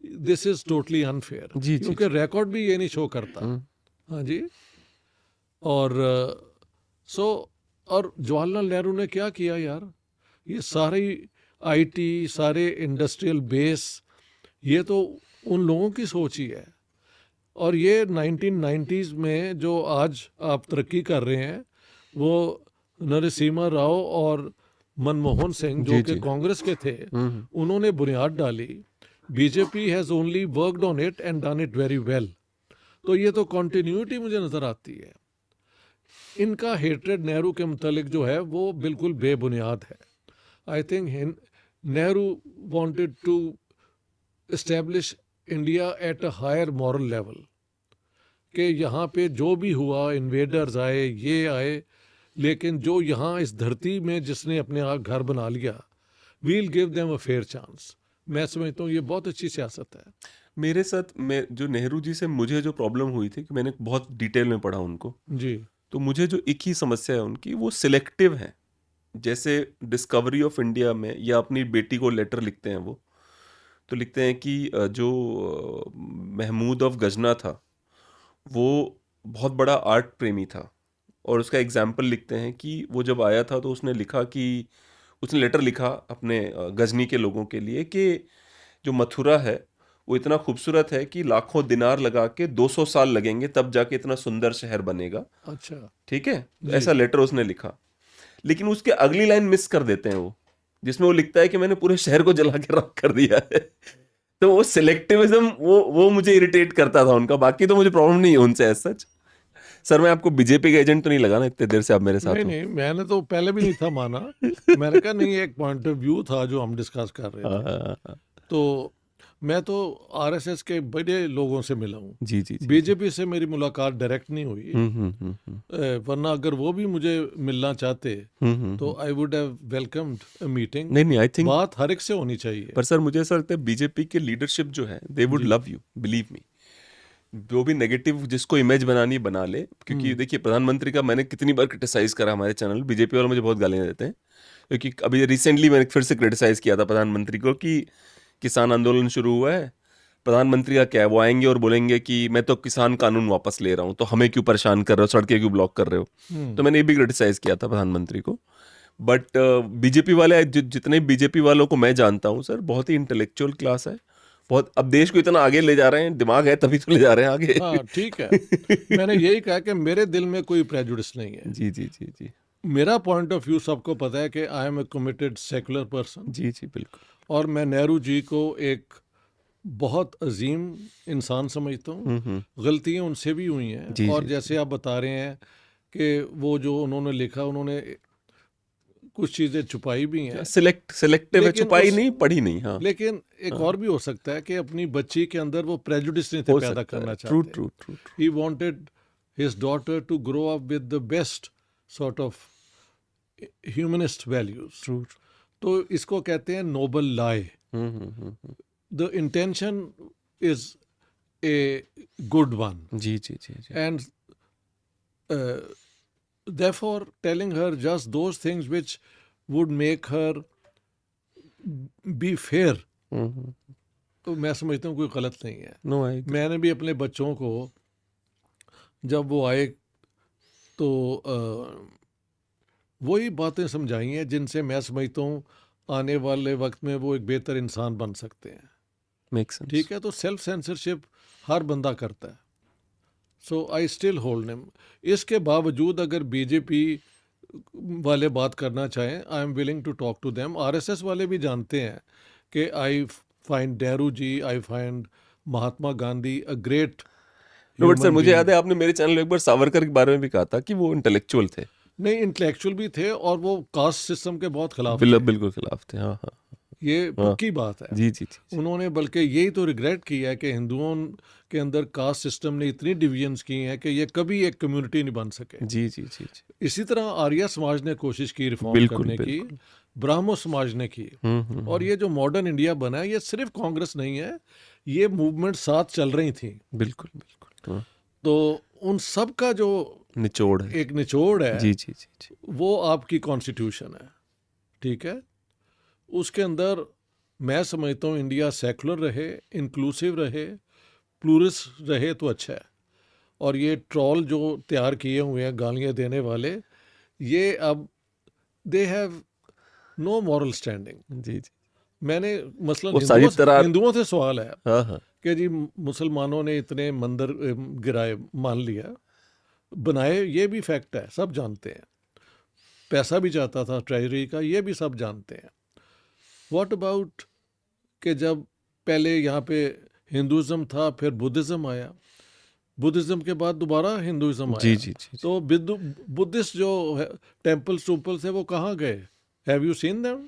दिस इज टोटली अनफेयर, क्योंकि रिकॉर्ड भी ये नहीं शो करता। हाँ जी, और और जवाहरलाल नेहरू ने क्या किया यार, ये सारी आईटी, सारे इंडस्ट्रियल बेस, ये तो उन लोगों की सोच ही है। और ये 1990s में जो आज आप तरक्की कर रहे हैं, वो नरसिम्हा राव और मनमोहन सिंह जो कि कांग्रेस के थे, उन्होंने बुनियाद डाली। BJP has only worked on it and done it very well. तो ये तो कंटिन्यूटी मुझे नज़र आती है। इनका हेट्रेड नेहरू के मुतालिक जो है वो बिल्कुल बेबुनियाद है। I think Nehru wanted to establish India at a higher moral level, कि यहाँ पे जो भी हुआ, इन्वेडर्स आए, ये आए, लेकिन जो यहाँ इस धरती में जिसने अपने आप घर बना लिया, we'll give them a fair chance. मैं समझता हूँ ये बहुत अच्छी सियासत है। मेरे साथ मैं जो नेहरू जी से मुझे जो प्रॉब्लम हुई थी कि मैंने बहुत डिटेल में पढ़ा उनको, जी तो मुझे जो एक ही समस्या है उनकी, वो सिलेक्टिव है। जैसे डिस्कवरी ऑफ इंडिया में या अपनी बेटी को लेटर लिखते हैं वो, तो लिखते हैं कि जो महमूद ऑफ गजना था वो बहुत बड़ा आर्ट प्रेमी था, और उसका एग्जाम्पल लिखते हैं कि वो जब आया था तो उसने लिखा कि उसने लेटर लिखा अपने गजनी के लोगों के लिए कि जो मथुरा है वो इतना खूबसूरत है कि लाखों दिनार लगा के 200 साल लगेंगे तब जाके इतना सुंदर शहर बनेगा। अच्छा ठीक है, जी। ऐसा लेटर उसने लिखा, लेकिन उसके अगली लाइन मिस कर देते हैं वो, जिसमें वो लिखता है कि मैंने पूरे शहर को जला के राख कर दिया है। तो वो सिलेक्टिविज्म वो मुझे इरिटेट करता था उनका। बाकी तो मुझे प्रॉब्लम नहीं है उनसे एज सच। सर मैं आपको बीजेपी का एजेंट तो नहीं लगा ना इतने देर से आप मेरे साथ नहीं हो? नहीं, मैंने तो पहले भी नहीं था माना। मैंने कहा नहीं, एक पॉइंट ऑफ व्यू था जो हम डिस्कस कर रहे थे। हाँ, तो मैं तो आरएसएस के बड़े लोगों से मिला हूँ, जी जी जी। बीजेपी से मेरी मुलाकात डायरेक्ट नहीं हुई। वरना अगर वो भी मुझे मिलना चाहते तो I would have welcomed a meeting. नहीं आई थिंक, बात हर एक से होनी चाहिए। पर सर मुझे ऐसा लगता है बीजेपी के लीडरशिप जो है दे वुड जी। Love you, believe me. जो भी नेगेटिव जिसको इमेज बनानी बना ले, क्योंकि देखिए प्रधानमंत्री का मैंने कितनी बार क्रिटिसाइज करा हमारे चैनल, बीजेपी वाले मुझे बहुत गालियां देते हैं, क्योंकि अभी रिसेंटली मैंने फिर से क्रिटिसाइज किया था प्रधानमंत्री को कि किसान आंदोलन शुरू हुआ है, प्रधानमंत्री का क्या है, वो आएंगे और बोलेंगे कि मैं तो किसान कानून वापस ले रहा हूँ, तो हमें क्यों परेशान कर रहे हो, सड़कें क्यों ब्लॉक कर रहे हो। तो मैंने ये भी क्रिटिसाइज किया था प्रधानमंत्री को। बट बीजेपी वाले जितने बीजेपी वालों को मैं जानता हूँ सर, बहुत ही इंटेलेक्चुअल क्लास है, बहुत। अब देश को इतना आगे ले जा रहे हैं, दिमाग है तभी तो ले जा रहे हैं आगे। हाँ ठीक है, मैंने यही कहा कि मेरे दिल में कोई प्रेजुडिस नहीं है। जी जी जी जी मेरा पॉइंट ऑफ व्यू सबको पता है कि I am a committed secular person. जी जी बिल्कुल। और मैं नेहरू जी को एक बहुत अजीम इंसान समझता हूँ। गलतियाँ उनसे भी हुई हैं, जी, और जी, जैसे आप बता रहे हैं कि वो जो उन्होंने लिखा, उन्होंने कुछ चीज़ें छुपाई भी हैं। सिलेक्टिव है, लेकिन छुपाई उस- नहीं, पढ़ी नहीं। हाँ, लेकिन एक और भी हो सकता है कि अपनी बच्ची के अंदर वो प्रेजुडिस नहीं थे हो पैदा सकता करना है। ट्रू चाहते। True true. He wanted his daughter to grow up with the best sort of humanist values. True. तो इसको कहते हैं noble lie. The intention is a good one, जी जी जी जी। and therefore telling her just those things which would make her be fair, तो मैं समझता हूँ कोई गलत नहीं है। नो आई। मैंने भी अपने बच्चों को जब वो आए तो वही बातें समझाई हैं जिनसे मैं समझता हूँ आने वाले वक्त में वो एक बेहतर इंसान बन सकते हैं। Make sense. ठीक है, तो सेल्फ सेंसरशिप हर बंदा करता है। So I still hold him. इसके बावजूद अगर बीजेपी वाले बात करना चाहें, I am willing to talk to them. RSS वाले भी जानते हैं कि I find Nehru ji, I find Mahatma Gandhi a great. No but sir मुझे याद है आपने मेरे चैनल में एक बार सावरकर के बारे में भी कहा था कि वो इंटेलेक्चुअल थे। नहीं, इंटेलेक्चुअल भी थे और वो कास्ट सिस्टम के बहुत खिलाफ थे। बिल्कुल खिलाफ थे। हाँ हाँ ये पक्की बात है। जी जी जी उन्होंने बल्कि यही तो रिग्रेट किया है कि हिंदुओं के अंदर कास्ट सिस्टम ने इतनी डिवीजन्स की हैं कि ये कभी एक कम्युनिटी नहीं बन सके। जी जी जी जी। इसी तरह आर्य समाज ने कोशिश की रिफॉर्म बिल्कुल, करने की, ब्राह्मो समाज ने की, और ये जो मॉडर्न इंडिया बना है ये सिर्फ कांग्रेस नहीं है, ये मूवमेंट साथ चल रही थी। बिल्कुल बिल्कुल। हाँ, तो उन सब का जो निचोड़ है। एक निचोड़ है, जी जी जी जी। वो आपकी कॉन्स्टिट्यूशन है। ठीक है, उसके अंदर मैं समझता हूँ इंडिया सेकुलर रहे, इंक्लूसिव रहे, प्लूरिस्ट रहे तो अच्छा है। और ये ट्रॉल जो तैयार किए हुए हैं गालियाँ देने वाले, ये अब they have no moral standing. जी जी। मैंने मसलन वो सारी तरह- हिंदुओं से सवाल है हाँ हाँ कि जी मुसलमानों ने इतने मंदिर गिराए, मान लिया, बनाए, ये भी फैक्ट है, सब जानते हैं। पैसा भी जाता था ट्रेजरी का, ये भी सब जानते हैं। व्हाट अबाउट कि जब पहले यहाँ पे हिंदुज़म था, फिर बुद्धिज़्म आया, बुद्धिज़्म के बाद दोबारा हिंदुज़्म आया। जी जी जी। तो बुद्धिस्ट जो टेम्पल्स टूम्पल्स है वो कहाँ गए? Have you seen them?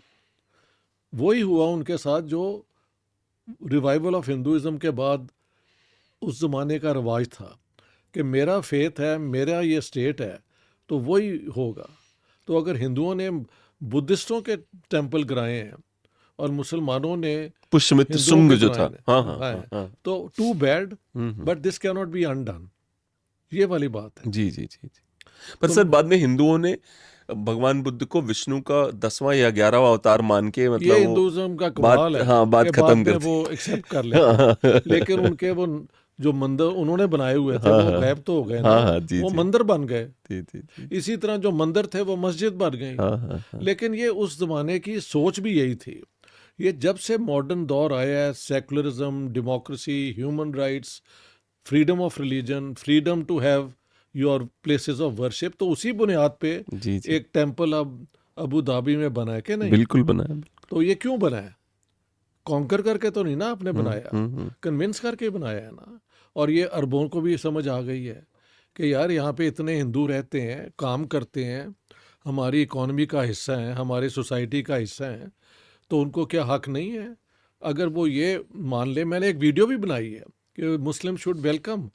वही हुआ उनके साथ जो रिवाइवल ऑफ हिंदुज़्म के बाद उस ज़माने का रवाज था कि मेरा फेथ है, मेरा ये स्टेट है, तो वही होगा। तो अगर हिंदुओं ने बुद्धिस्टों के टेम्पल गिराए हैं, और मुसलमानों ने पुष्यमित्र हिंदुओं शुंग के जो था, बनाए हाँ हाँ हाँ, हाँ हाँ, तो too bad hmm, but this can not be undone, ये वाली बात है। जी जी जी जी। पर तो सर बाद में हिंदुओं ने भगवान बुद्ध को विष्णु का 10वां या 11वां अवतार मान के ये मतलब वो हिंदुइज्म का बात, कमाल है हाँ, कि बात बाद खत्म में कर वो दी। एक्सेप्ट कर लेते हैं, लेकिन उनके वो जो मंदिर उन्होंने बनाए हुए थे हाँ वो हाँ गायब तो हो गए हाँ ना, हाँ, जी वो जी मंदिर बन गए। जी जी जी, इसी तरह जो मंदिर थे वो मस्जिद बन गई। हाँ हाँ हाँ, लेकिन ये उस जमाने की सोच भी यही थी। ये जब से मॉडर्न दौर आया है, secularism, democracy, human rights, freedom of religion, freedom to have your places of worship, तो उसी बुनियाद पे जी जी, एक टेम्पल अब अबू धाबी में बना है कि नहीं? बिल्कुल बना है। तो ये क्यों बना है? कॉन्कर करके तो नहीं ना आपने बनाया, हम्म, कन्विंस करके बनाया है ना। और ये अरबों को भी समझ आ गई है कि यार यहाँ पे इतने हिंदू रहते हैं, काम करते हैं, हमारी इकॉनमी का हिस्सा हैं, हमारी सोसाइटी का हिस्सा हैं, तो उनको क्या हक नहीं है? अगर वो ये मान ले, मैंने एक वीडियो भी बनाई है कि मुस्लिम शुड वेलकम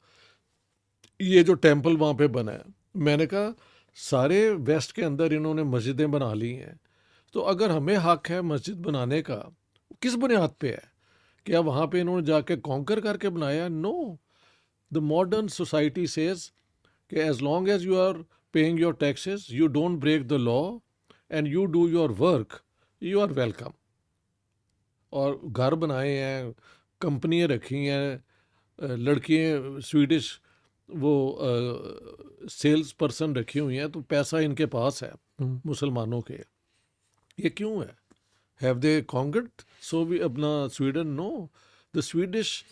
ये जो टेम्पल वहाँ पे बना है। मैंने कहा सारे वेस्ट के अंदर इन्होंने मस्जिदें बना ली हैं, तो अगर हमें हक है मस्जिद बनाने का, किस बुनियाद पे है? क्या वहाँ पे इन्होंने जाके कॉन्कर करके बनाया? No, the modern society says कि as long as you are paying your taxes, you don't break the law and you do your work, you are welcome. और घर बनाए हैं, कंपनियाँ रखी हैं, लड़कियाँ स्वीडिश वो सेल्स पर्सन रखी हुई हैं, तो पैसा इनके पास है मुसलमानों के। ये क्यों है? हैव दे कॉन्कर्ड सो भी अपना Sweden? No, the Swedish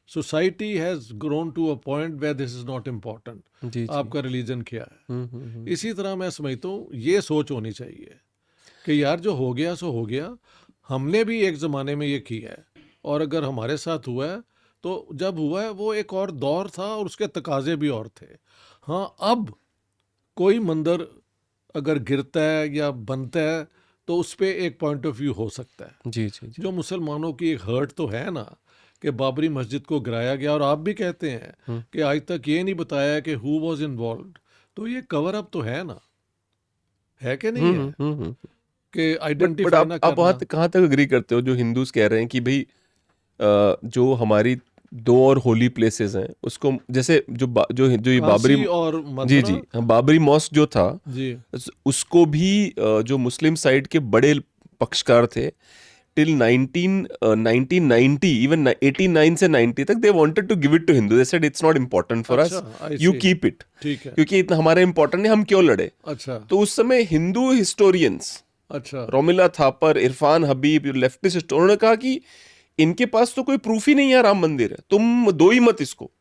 society has grown to a point where this is not important, जी जी, आपका रिलीजन क्या है। हम्म, इसी तरह मैं समझता हूँ ये सोच होनी चाहिए कि यार जो हो गया सो हो गया, हमने भी एक ज़माने में ये किया है, और अगर हमारे साथ हुआ है तो जब हुआ है वो एक और दौर था और उसके तकाजे भी और थे। हाँ, अब कोई मंदिर अगर गिरता है या बनता है तो उस पर एक पॉइंट ऑफ व्यू हो सकता है। जी जी जी, जो मुसलमानों की एक हर्ट तो है ना कि बाबरी मस्जिद को गिराया गया, और आप भी कहते हैं कि आज तक ये नहीं बताया कि हु वाज इन्वॉल्व्ड, तो ये कवर अप तो है ना, है कि नहीं है? कि बट आइडेंटिफाई ना आप वहाँ करना। कहाँ तक अग्री करते हो जो हिंदूज कह रहे हैं कि भाई जो हमारी 2 और होली प्लेसेस हैं उसको, जैसे जो ये बाबरी, काशी और जी मथुरा। जी हाँ, बाबरी मॉस्क जो था जी उसको भी जो मुस्लिम साइड के बड़े पक्षकार थे टिल 1990 इवन 89 से 90 तक they wanted to give it to Hindu, they said it's not important for us, अच्छा, I you see. Keep it, ठीक है। क्योंकि इतना हमारा इम्पोर्टेंट नहीं, हम क्यों लड़े। अच्छा तो उस समय हिंदू हिस्टोरियंस अच्छा रोमिला थापर, इरफान हबीब, लेफ्टिस्ट, उन्होंने कहा कि इनके पास तो कोई प्रूफ ही नहीं है राम मंदिर है, तुम दो ही मत इसको।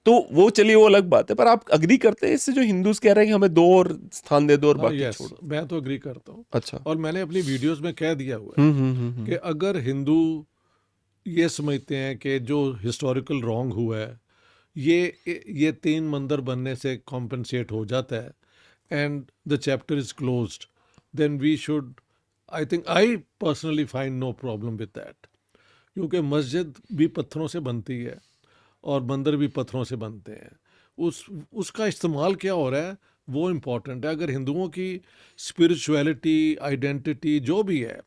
तो वो चलिए वो अलग बात है, पर आप अग्री करते हैं इससे जो हिंदूज कह रहे हैं कि हमें 2 और स्थान दे दो और बाकी यस, छोड़ो? मैं तो एग्री करता हूँ। अच्छा, और मैंने अपनी वीडियोस में कह दिया हुआ है कि अगर हिंदू ये समझते हैं कि जो हिस्टोरिकल रॉन्ग हुआ है ये 3 मंदिर बनने से कॉम्पनसेट हो जाता है and the chapter is closed, then we should, I personally find no problem with that, क्योंकि मस्जिद भी पत्थरों से बनती है और मंदिर भी पत्थरों से बनते हैं। उसका इस्तेमाल क्या हो रहा है वो इम्पॉर्टेंट है। अगर हिंदुओं की स्पिरिचुअलिटी, आइडेंटिटी जो भी है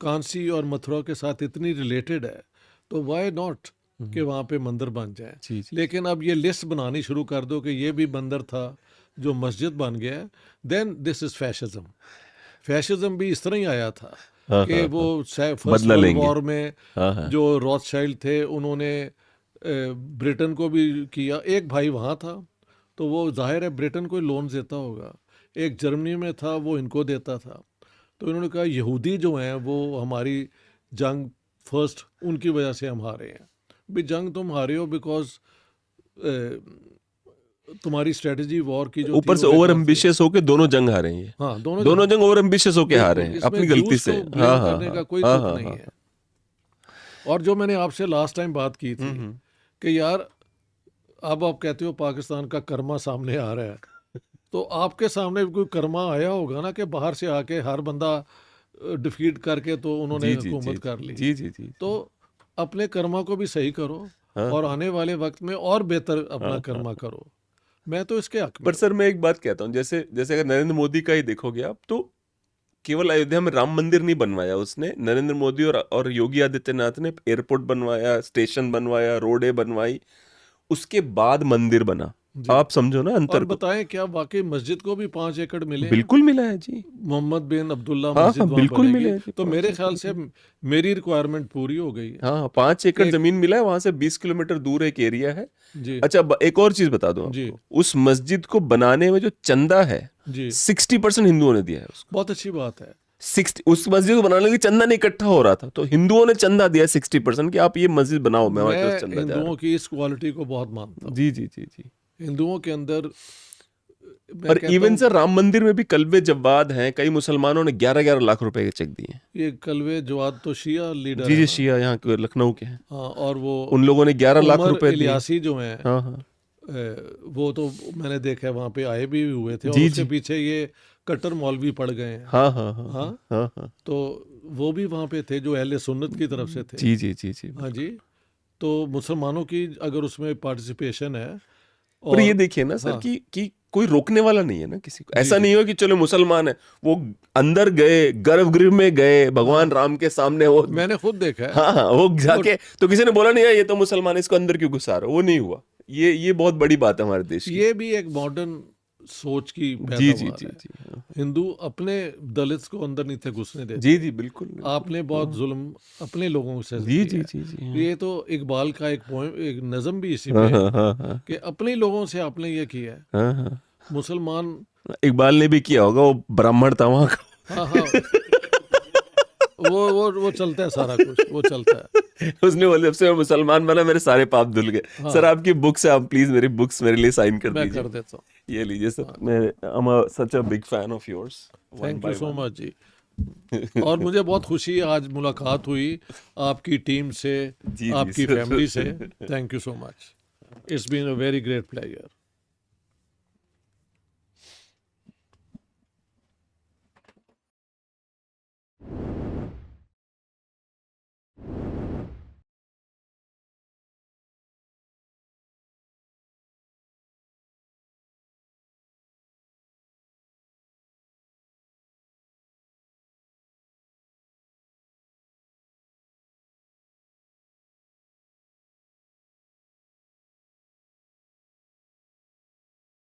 कांसी और मथुरा के साथ इतनी रिलेटेड है, तो वाई नॉट कि वहाँ पे मंदिर बन जाए। जी, जी। लेकिन अब ये लिस्ट बनानी शुरू कर दो कि ये भी मंदिर था जो मस्जिद बन गया है, then this is fascism. Fascism भी इस तरह ही आया था कि वो फर्स्ट बदला वर्ल्ड लेंगे। वॉर में जो रॉथशाइल्ड थे उन्होंने ब्रिटेन को भी किया। एक भाई वहाँ था तो वो जाहिर है ब्रिटेन को लोन देता होगा, एक जर्मनी में था वो इनको देता था। तो इन्होंने कहा यहूदी जो हैं वो हमारी जंग फर्स्ट उनकी वजह से हम हारे हैं। भी जंग तुम हारे हो बिकॉज तुम्हारी स्ट्रेटजी वॉर की जो ऊपर थी से वो ओवर बेकार थी। एम्बिशियस होके दोनों जंग हारे हैं। हाँ, दोनों जंग ओवर एम्बिशियस होके हारे हैं इसमें अपनी गलती Jews से। को blame करने का कोई हाँ, तुक हाँ, नहीं हाँ, है। और जो मैंने आपसे लास्ट टाइम बात की थी कि यार अब आप कहते हो पाकिस्तान का कर्मा सामने आ रहा है, तो आपके सामने भी कोई कर्मा आया होगा ना कि बाहर से आके हर बंदा डिफीट करके तो उन्होंने हुकूमत कर ली। जी जी जी, तो अपने कर्मा को भी सही करो और आने वाले वक्त में और बेहतर अपना कर्मा करो। मैं तो इसके हक में पर सर मैं एक बात कहता हूँ, जैसे अगर नरेंद्र मोदी का ही देखोगे आप, तो केवल अयोध्या में राम मंदिर नहीं बनवाया उसने, नरेंद्र मोदी और योगी आदित्यनाथ ने एयरपोर्ट बनवाया, स्टेशन बनवाया, रोडें बनवाई, उसके बाद मंदिर बना। आप समझो ना और अंतर को। बताएं क्या वाकई मस्जिद को भी 5 एकड़ मिले हैं? बिल्कुल मिला है जी। मोहम्मद बिन अब्दुल्ला हाँ, मस्जिद हाँ, वहाँ बिल्कुल बनेगी। मिले हैं जी, तो 5 मेरे एकड़ ख्याल से मेरी रिक्वायरमेंट पूरी हो गई है। हाँ, 5 एकड़ एक- जमीन मिला है, वहां से 20 किलोमीटर दूर एक एरिया है। जी अच्छा, एक और चीज बता दूं जी आपको, उस मस्जिद को बनाने में जो चंदा है जी 60% हिंदुओं ने दिया है उसको। बहुत अच्छी बात है। 60 उस मस्जिद को बनाने के लिए चंदा नहीं इकट्ठा हो रहा था, तो हिंदुओं ने चंदा दिया 60% कि आप ये मस्जिद बनाओ, मैं वहां मैं चंदा जा रहा हिंदुओं की इस क्वालिटी को बहुत मानता हूं। हूँ। जी जी जी जी। हिंदुओं के अंदर मैं और कहता इवन हूँ, सर राम मंदिर में भी कल्बे जवाद हैं, कई मुसलमानों ने 11-11 लाख रुपए के चेक दिए हैं। ये कलवे जवाद तो शिया लीडर जी है जी, ना। शिया यहाँ के लखनऊ के हैं। हाँ, और वो उन लोगों ने 11 लाख उमर रुपए दिए। इलियासी जो हैं, हाँ हाँ वो तो मैंने देखा है वहाँ पे आए भी हुए थे, और जी, उसके जी। पीछे ये कट्टर मौलवी पड़ गए हैं। हाँ हाँ हाँ हाँ? हाँ हाँ। तो वो भी वहाँ पे थे जो अहले सुन्नत की तरफ से थे। जी जी जी जी। हाँ जी। तो मुसलमानों की अगर उसमें पार्टिसिपेशन है, पर ये देखिए ना सर हाँ। कि कोई रोकने वाला नहीं है ना किसी को। ऐसा जी। नहीं हो कि चलो मुसलमान है, वो अंदर गए, गर्भगृह में गए, भगवान राम के सामने वो, मैंने खुद देखा है। हाँ हाँ, वो जाके तो किसी ने बोला नहीं यार ये तो मुसलमान है, इसको अंदर क्यों घुसा रहे हो, वो नहीं हुआ। ये बहुत बड़ी बात है हमारे देश की। ये भी एक मॉडर्न सोच की जी जी पैदावार जी है। जी हाँ। हिंदू अपने दलित को अंदर नहीं थे घुसने देते। जी जी बिल्कुल। आपने बहुत जुल्म अपने लोगों से जी किया जी है। जी जी हाँ। ये तो इकबाल का एक पोएम, एक नज़म भी इसी हाँ पे है हाँ हाँ हाँ कि अपने लोगों से आपने ये किया है। हाँ हाँ। मुसलमान, इकबाल ने भी किया होगा, वो ब्राह्मण था वहां का। हाँ हाँ, वो चलता है, सारा कुछ वो चलता है। उसने बोले जब से मैं मुसलमान बना मेरे सारे पाप धुल गए। हाँ। सर आपकी बुक्स है, आप प्लीज मेरी बुक्स मेरे लिए साइन कर मैं दीजिए। कर देता हूँ। ये लीजिए सर, मैं I'm such a big fan of yours. Thank you so much जी। और मुझे बहुत खुशी है आज मुलाकात हुई आपकी टीम से, जी, आपकी सर। फैमिली से। Thank you so much. It's been a very great pleasure.